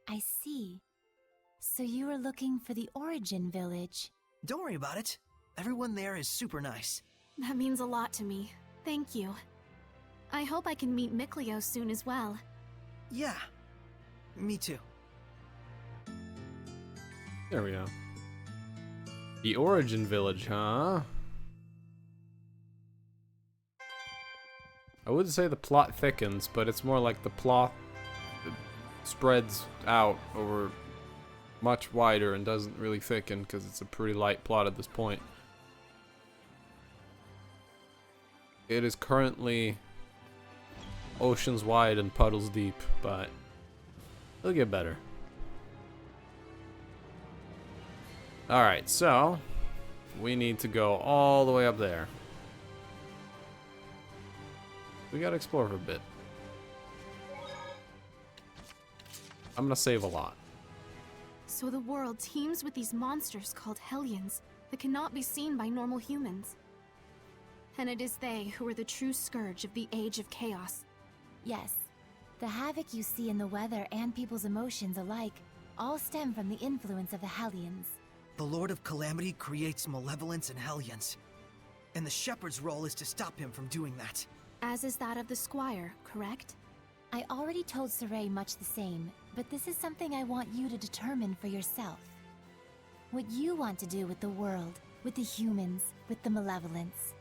I see. So you were looking for the Origin Village.
Don't worry about it. Everyone there is super nice.
That means a lot to me. Thank you. I hope I can meet Mikleo soon as well.
Yeah, me too.
There we go. The Origin Village, huh? I wouldn't say the plot thickens, but it's more like the plot spreads out over much wider and doesn't really thicken because it's a pretty light plot at this point. It is currently oceans wide and puddles deep, but it'll get better. Alright, so we need to go all the way up there. We gotta explore for a bit. I'm gonna save a lot.
So the world teems with these monsters called Hellions that cannot be seen by normal humans. And it is they who are the true scourge of the Age of Chaos.
Yes. The havoc you see in the weather and people's emotions alike all stem from the influence of the Hellions.
The Lord of Calamity creates malevolence and Hellions, and the Shepherd's role is to stop him from doing that.
As is that of the Squire, correct?
I already told Soray much the same, but this is something I want you to determine for yourself. What you want to do with the world, with the humans, with the malevolence.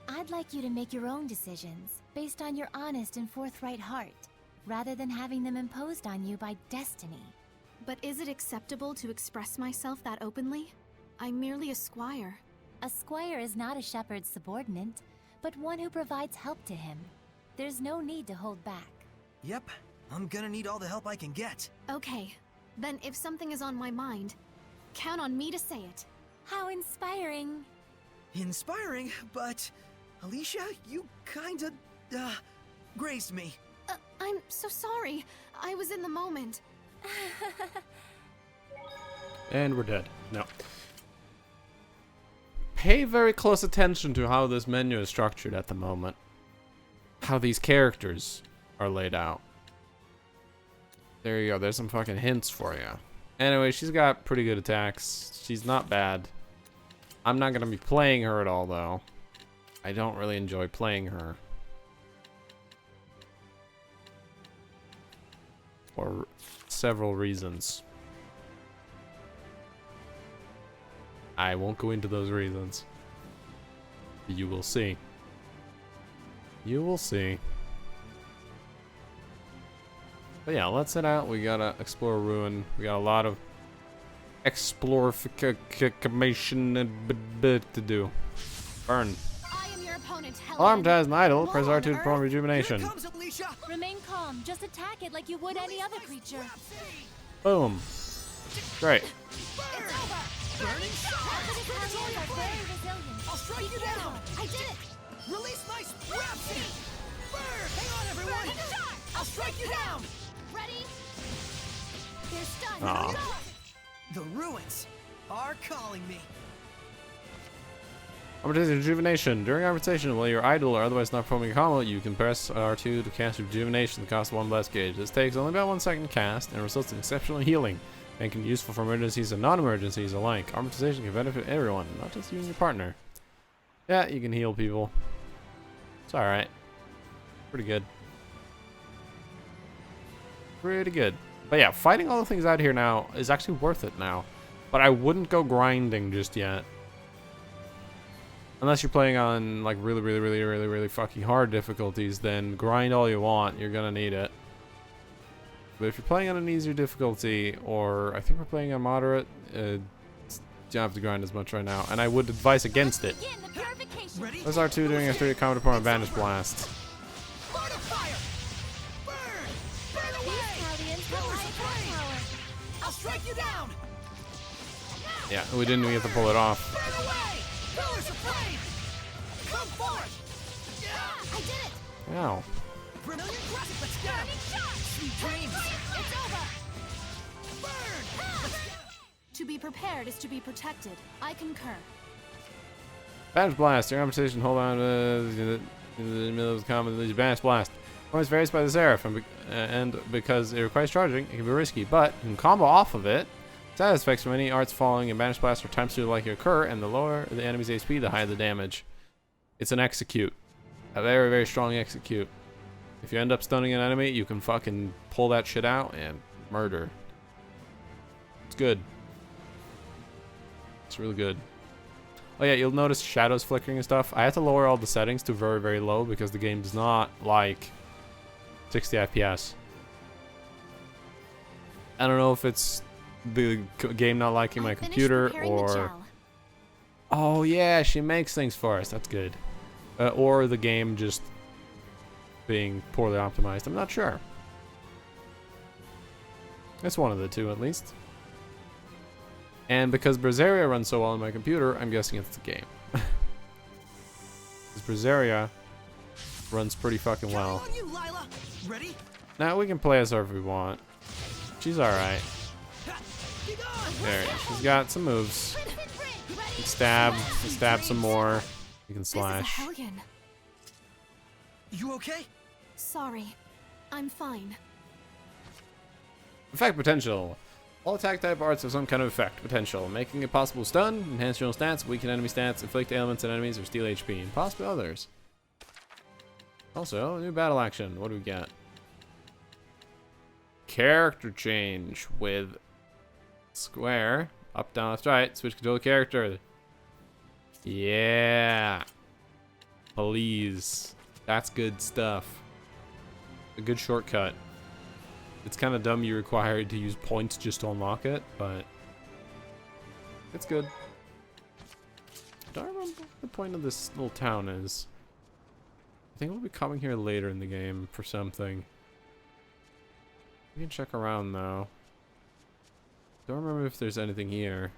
I'd like you to make your own decisions, based on your honest and forthright heart, rather than having them imposed on you by destiny.
But is it acceptable to express myself that openly? I'm merely a squire.
A squire is not a shepherd's subordinate, but one who provides help to him. There's no need to hold back.
Yep, I'm gonna need all the help I can get.
Okay, then if something is on my mind, count on me to say it.
How inspiring.
Inspiring, but Alicia, you kinda, grazed me.
I'm so sorry. I was in the moment.
And we're dead. No. Pay very close attention to how this menu is structured at the moment. How these characters are laid out. There you go. There's some fucking hints for you. Anyway, she's got pretty good attacks. She's not bad. I'm not going to be playing her at all, though. I don't really enjoy playing her. For several reasons. I won't go into those reasons. You will see. You will see. But yeah, let's head out. We gotta explore a ruin. We got a lot of exploration to do. Burn.
I am your opponent, Helen.
Armed as an idol, press R2 to perform rejuvenation.
Here comes Alicia.
Remain calm. Just attack it like you would any other creature.
Boom. Great.
Burning
Hellions are very resilient.
I'll strike you down!
I did it!
Release my Rhapsody! Burn! Hang on, everyone! I'll strike you down!
Ready? They're stunned.
Aw.
The ruins are calling me.
Opportunity rejuvenation. During conversation, while you're idle or otherwise not performing a combo, you can press R2 to cast rejuvenation at the cost of 1 blast gauge. This takes only about 1 second to cast and results in exceptional healing, and can be useful for emergencies and non-emergencies alike. Amortization can benefit everyone, not just you and your partner. Yeah, you can heal people. It's alright. Pretty good. Pretty good. But yeah, fighting all the things out here now is actually worth it now. But I wouldn't go grinding just yet. Unless you're playing on like really fucking hard difficulties, then grind all you want. You're gonna need it. But if you're playing on an easier difficulty, or I think we're playing on moderate, you don't have to grind as much right now. And I would advise against it.
Ready?
There's R2 doing a 3 combat upon Advantage Blast.
I'll strike you down!
Yeah, we didn't even get to pull it off.
Pillars of flame! Come forth!
I did it!
Ow.
Brilliant graphic, let's go! Sweet dreams!
It's over!
Burn!
To be prepared is to be protected. I concur.
Banish Blast. Your competition, hold on in the middle of the combat, leads Banish Blast. Performance varies by the Seraph, and because it requires charging, it can be risky, but you can combo off of it. Status effects from any arts falling and Banish Blast are times 2 like occur, and the lower the enemy's HP, the higher the damage. It's an execute. A very, very strong execute. If you end up stunning an enemy, you can fucking pull that shit out and murder. It's good. It's really good. Oh yeah, you'll notice shadows flickering and stuff. I had to lower all the settings to very, very low because the game does not like 60 FPS. I don't know if it's the game not liking my computer or... Oh yeah, she makes things for us. That's good. Or the game just being poorly optimized. I'm not sure. It's one of the two at least. And because Zestiria runs so well on my computer, I'm guessing it's the game. Because Zestiria runs pretty fucking well.
Ready?
Now we can play as her if we want. She's alright. There, she's got some moves. You can stab some more. You can slash.
This is a hellion.
You okay?
Sorry. I'm fine.
Effect potential. All attack type arts have some kind of effect potential, making it possible to stun, enhance your own stats, weaken enemy stats, inflict ailments on enemies, or steal HP, and possibly others. Also, new battle action. What do we got? Character change with square, up, down, left, right, switch control character. Yeah. Please. That's good stuff. A good shortcut. It's kind of dumb you're required to use points just to unlock it, but it's good. I don't remember what the point of this little town is. I think we'll be coming here later in the game for something. We can check around though. Don't remember if there's anything here.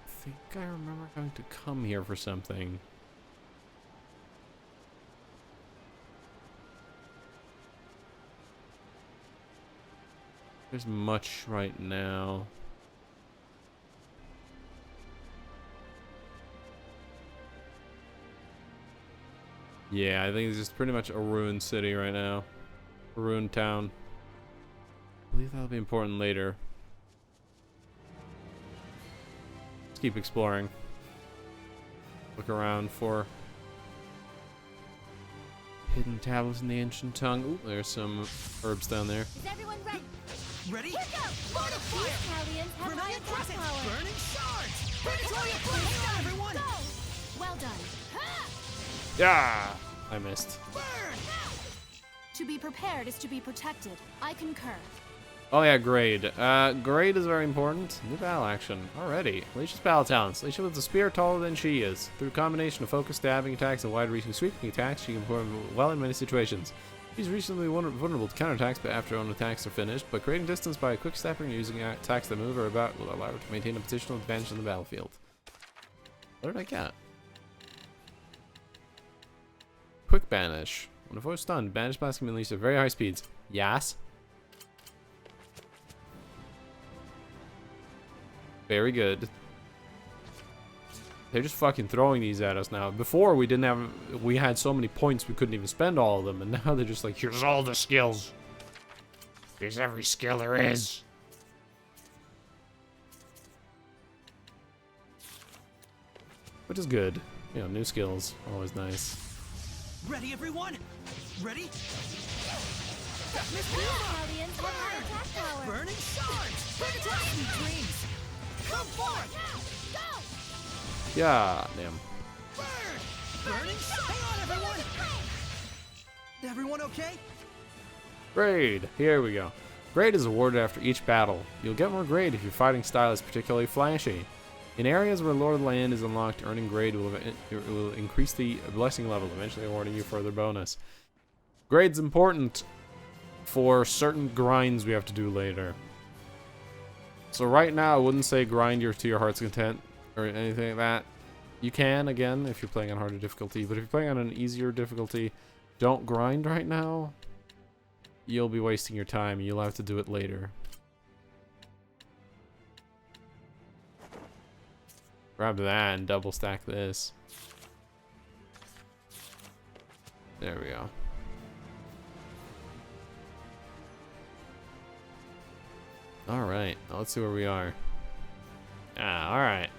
I think I remember having to come here for something. There's much right now. Yeah, I think it's just pretty much a ruined city right now. A ruined town. I believe that'll be important later. Let's keep exploring. Look around for hidden tablets in the ancient tongue. Ooh, there's some herbs down there.
Is everyone ready?
Ready?
Here goes! Lord of Fire! These Hellions have high attack power!
Burning shards! Predatory blast, everyone!
Go! Well done.
Yeah, I missed.
Burn!
To be prepared is to be protected. I concur.
Oh yeah, grade. Grade is very important. New battle action. Already. Leisha's battle talents. Leisha with a spear taller than she is. Through a combination of focused stabbing attacks and wide-reaching sweeping attacks, she can perform well in many situations. She's reasonably vulnerable to counterattacks but after own attacks are finished, but creating distance by quick stepping or using attacks that move or about will allow her to maintain a positional advantage on the battlefield. What did I get? Quick banish. When a foe is stunned, banish blast can be unleashed at very high speeds. Yes. Very good. They're just fucking throwing these at us now. Before we didn't have, we had so many points we couldn't even spend all of them, and now they're just like, here's all the skills. Here's every skill there is. Which is good. You know, new skills, always nice.
Ready, everyone? Ready?
These Hellions have high attack power!
Burning shards! Predatory dreams! Come forth!
Go!
Yeah, damn.
Burn! Burning shards! Hang on, everyone! Everyone okay?
Grade. Here we go. Grade is awarded after each battle. You'll get more grade if your fighting style is particularly flashy. In areas where Lord of the Land is unlocked, earning grade will increase the blessing level, eventually awarding you further bonus. Grade's important for certain grinds we have to do later. So right now, I wouldn't say grind to your heart's content. or anything like that. You can, again, if you're playing on harder difficulty, but if you're playing on an easier difficulty, don't grind right now. You'll be wasting your time. You'll have to do it later. Grab that and double stack this. There we go. Alright, let's see where we are. Ah, alright.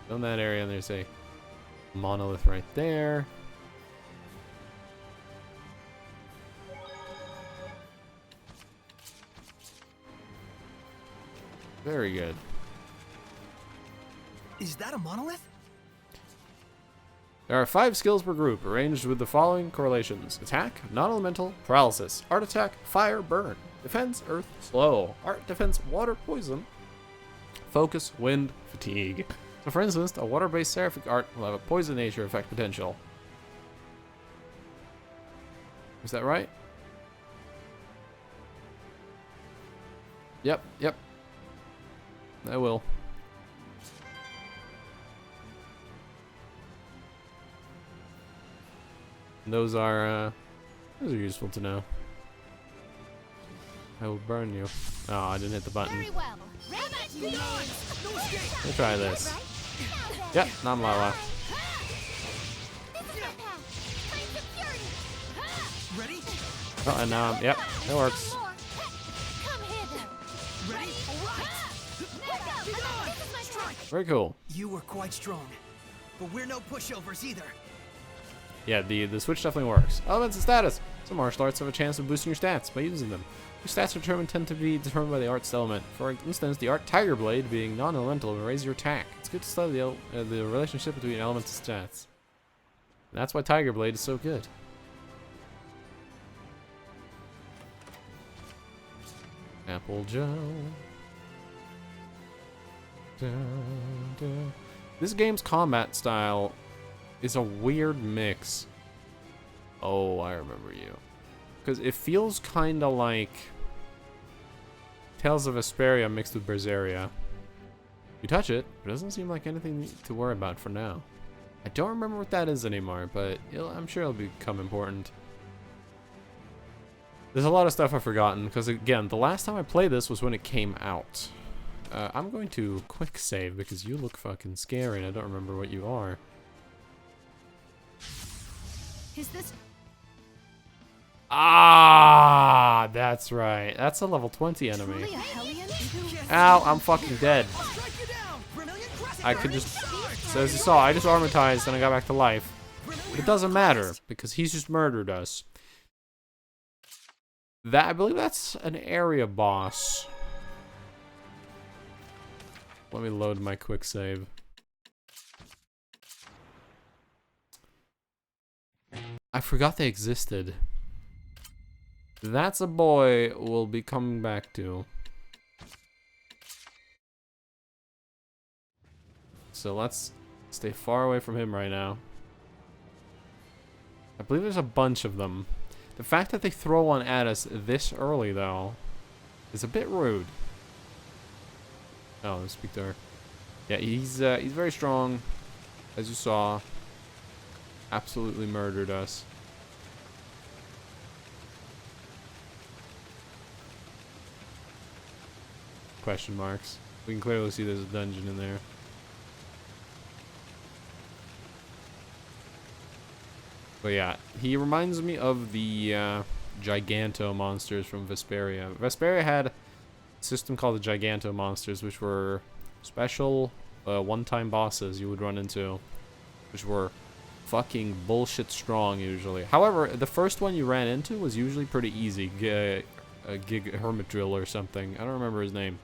In that area, and there's a monolith right there. Very good.
Is that a monolith?
There are 5 skills per group, arranged with the following correlations: attack, non-elemental, paralysis, art attack, fire, burn, defense, earth, slow, art defense, water, poison, focus, wind, fatigue. So for instance, a water-based seraphic art will have a poison nature effect potential. Is that right? Yep, yep. I will. Those are useful to know. I will burn you. Oh, I didn't hit the button.
Very well.
Let's try this. Yep, non-lava.
Ready?
Oh, and now, yep, it works. Very cool.
You were quite strong, but we're no pushovers either.
Yeah, the switch definitely works. Elements and status. Some martial arts have a chance of boosting your stats by using them. Your stats tend to be determined by the art's element. For instance, the art Tiger Blade, being non-elemental, will raise your attack. It's good to study the relationship between elements and stats. And that's why Tiger Blade is so good. Apple Joe. This game's combat style is a weird mix. Oh, I remember you. Because it feels kind of like Tales of Vesperia mixed with Berseria. You touch it, it doesn't seem like anything to worry about for now. I don't remember what that is anymore, but I'm sure it'll become important. There's a lot of stuff I've forgotten, because again, the last time I played this was when it came out. I'm going to quick save because you look fucking scary and I don't remember what you are.
Is this?
Ah, that's right. That's a level 20 enemy.
Truly a Hellion?
Ow, I'm fucking dead. I could just, so as you saw, I just armatized and I got back to life. But it doesn't matter because he's just murdered us. I believe that's an area boss. Let me load my quick save. I forgot they existed. That's a boy we'll be coming back to. So let's stay far away from him right now. I believe there's a bunch of them. The fact that they throw one at us this early, though, is a bit rude. Oh, let's speak to her. Yeah, he's very strong, as you saw. Absolutely murdered us. Question marks. We can clearly see there's a dungeon in there. But yeah, he reminds me of the Giganto monsters from Vesperia. Vesperia had a system called the Giganto monsters, which were special one-time bosses you would run into, which were fucking bullshit strong usually. However, the first one you ran into was usually pretty easy. Gig Hermit Drill or something. I don't remember his name.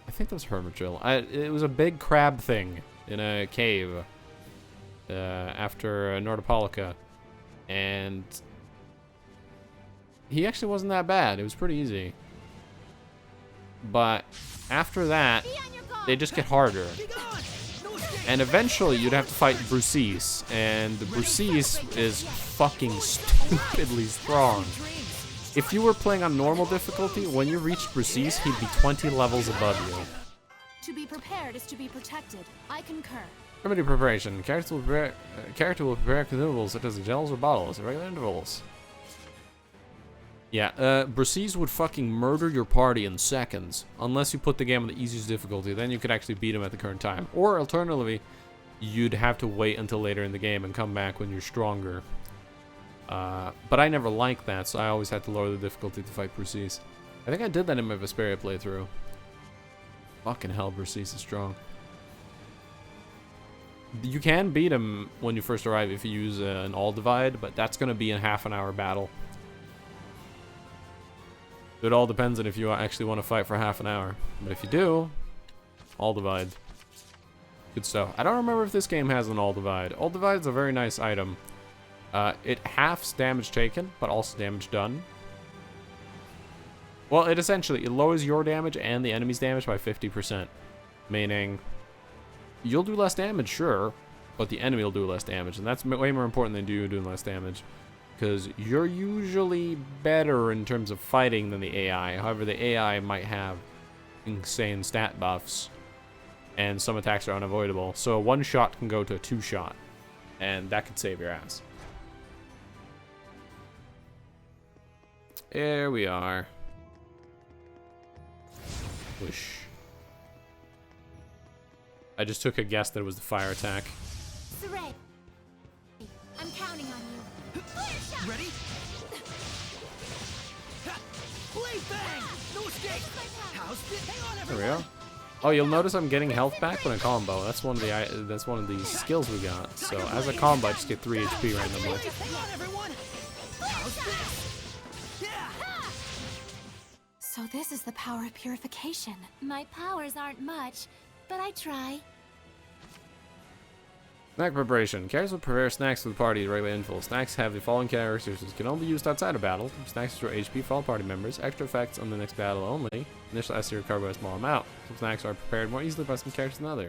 I think that was Hermit Drill. It was a big crab thing in a cave after Nordopolica, and he actually wasn't that bad. It was pretty easy. But after that, they just get harder. And eventually you'd have to fight Bruceese, and the Bruceese is fucking stupidly strong. If you were playing on normal difficulty, when you reached Bruceese, he'd be 20 levels above you.
To be prepared is to be protected. I concur.
Remedy preparation. Character will prepare consumables such as gels or bottles at regular intervals. Yeah, Buyz would fucking murder your party in seconds. Unless you put the game on the easiest difficulty, then you could actually beat him at the current time. Or alternatively, you'd have to wait until later in the game and come back when you're stronger. But I never liked that, so I always had to lower the difficulty to fight Buyz. I think I did that in my Zestiria playthrough. Fucking hell, Buyz is strong. You can beat him when you first arrive if you use an all divide, but that's going to be a half-an-hour battle. It all depends on if you actually want to fight for half an hour. But if you do, all divide. Good stuff. I don't remember if this game has an all divide. All divide is a very nice item. It halves damage taken, but also damage done. Well, it essentially lowers your damage and the enemy's damage by 50%. Meaning, you'll do less damage, sure, but the enemy will do less damage. And that's way more important than you doing less damage. Because you're usually better in terms of fighting than the AI. However, the AI might have insane stat buffs. And some attacks are unavoidable. So a one shot can go to a two shot. And that could save your ass. There we are. Whoosh. I just took a guess that it was the fire attack.
Saray, I'm counting on you.
Ready? Blade bang! No escape! How's it? Hang on,
There we
everyone!
go. Oh, you'll notice I'm getting health back when I combo. That's one of the skills we got. So as a combo, I just get 3 HP randomly.
Hang on, everyone! How's this?
So this is the power of purification.
My powers aren't much, but I try.
Snack preparation. Characters will prepare snacks for the party at regular intervals. Snacks have the following characteristics. Can only be used outside of battle. Snacks restore HP for all party members. Extra effects on the next battle only. Initial SC recover by a small amount. Some snacks are prepared more easily by some characters than others.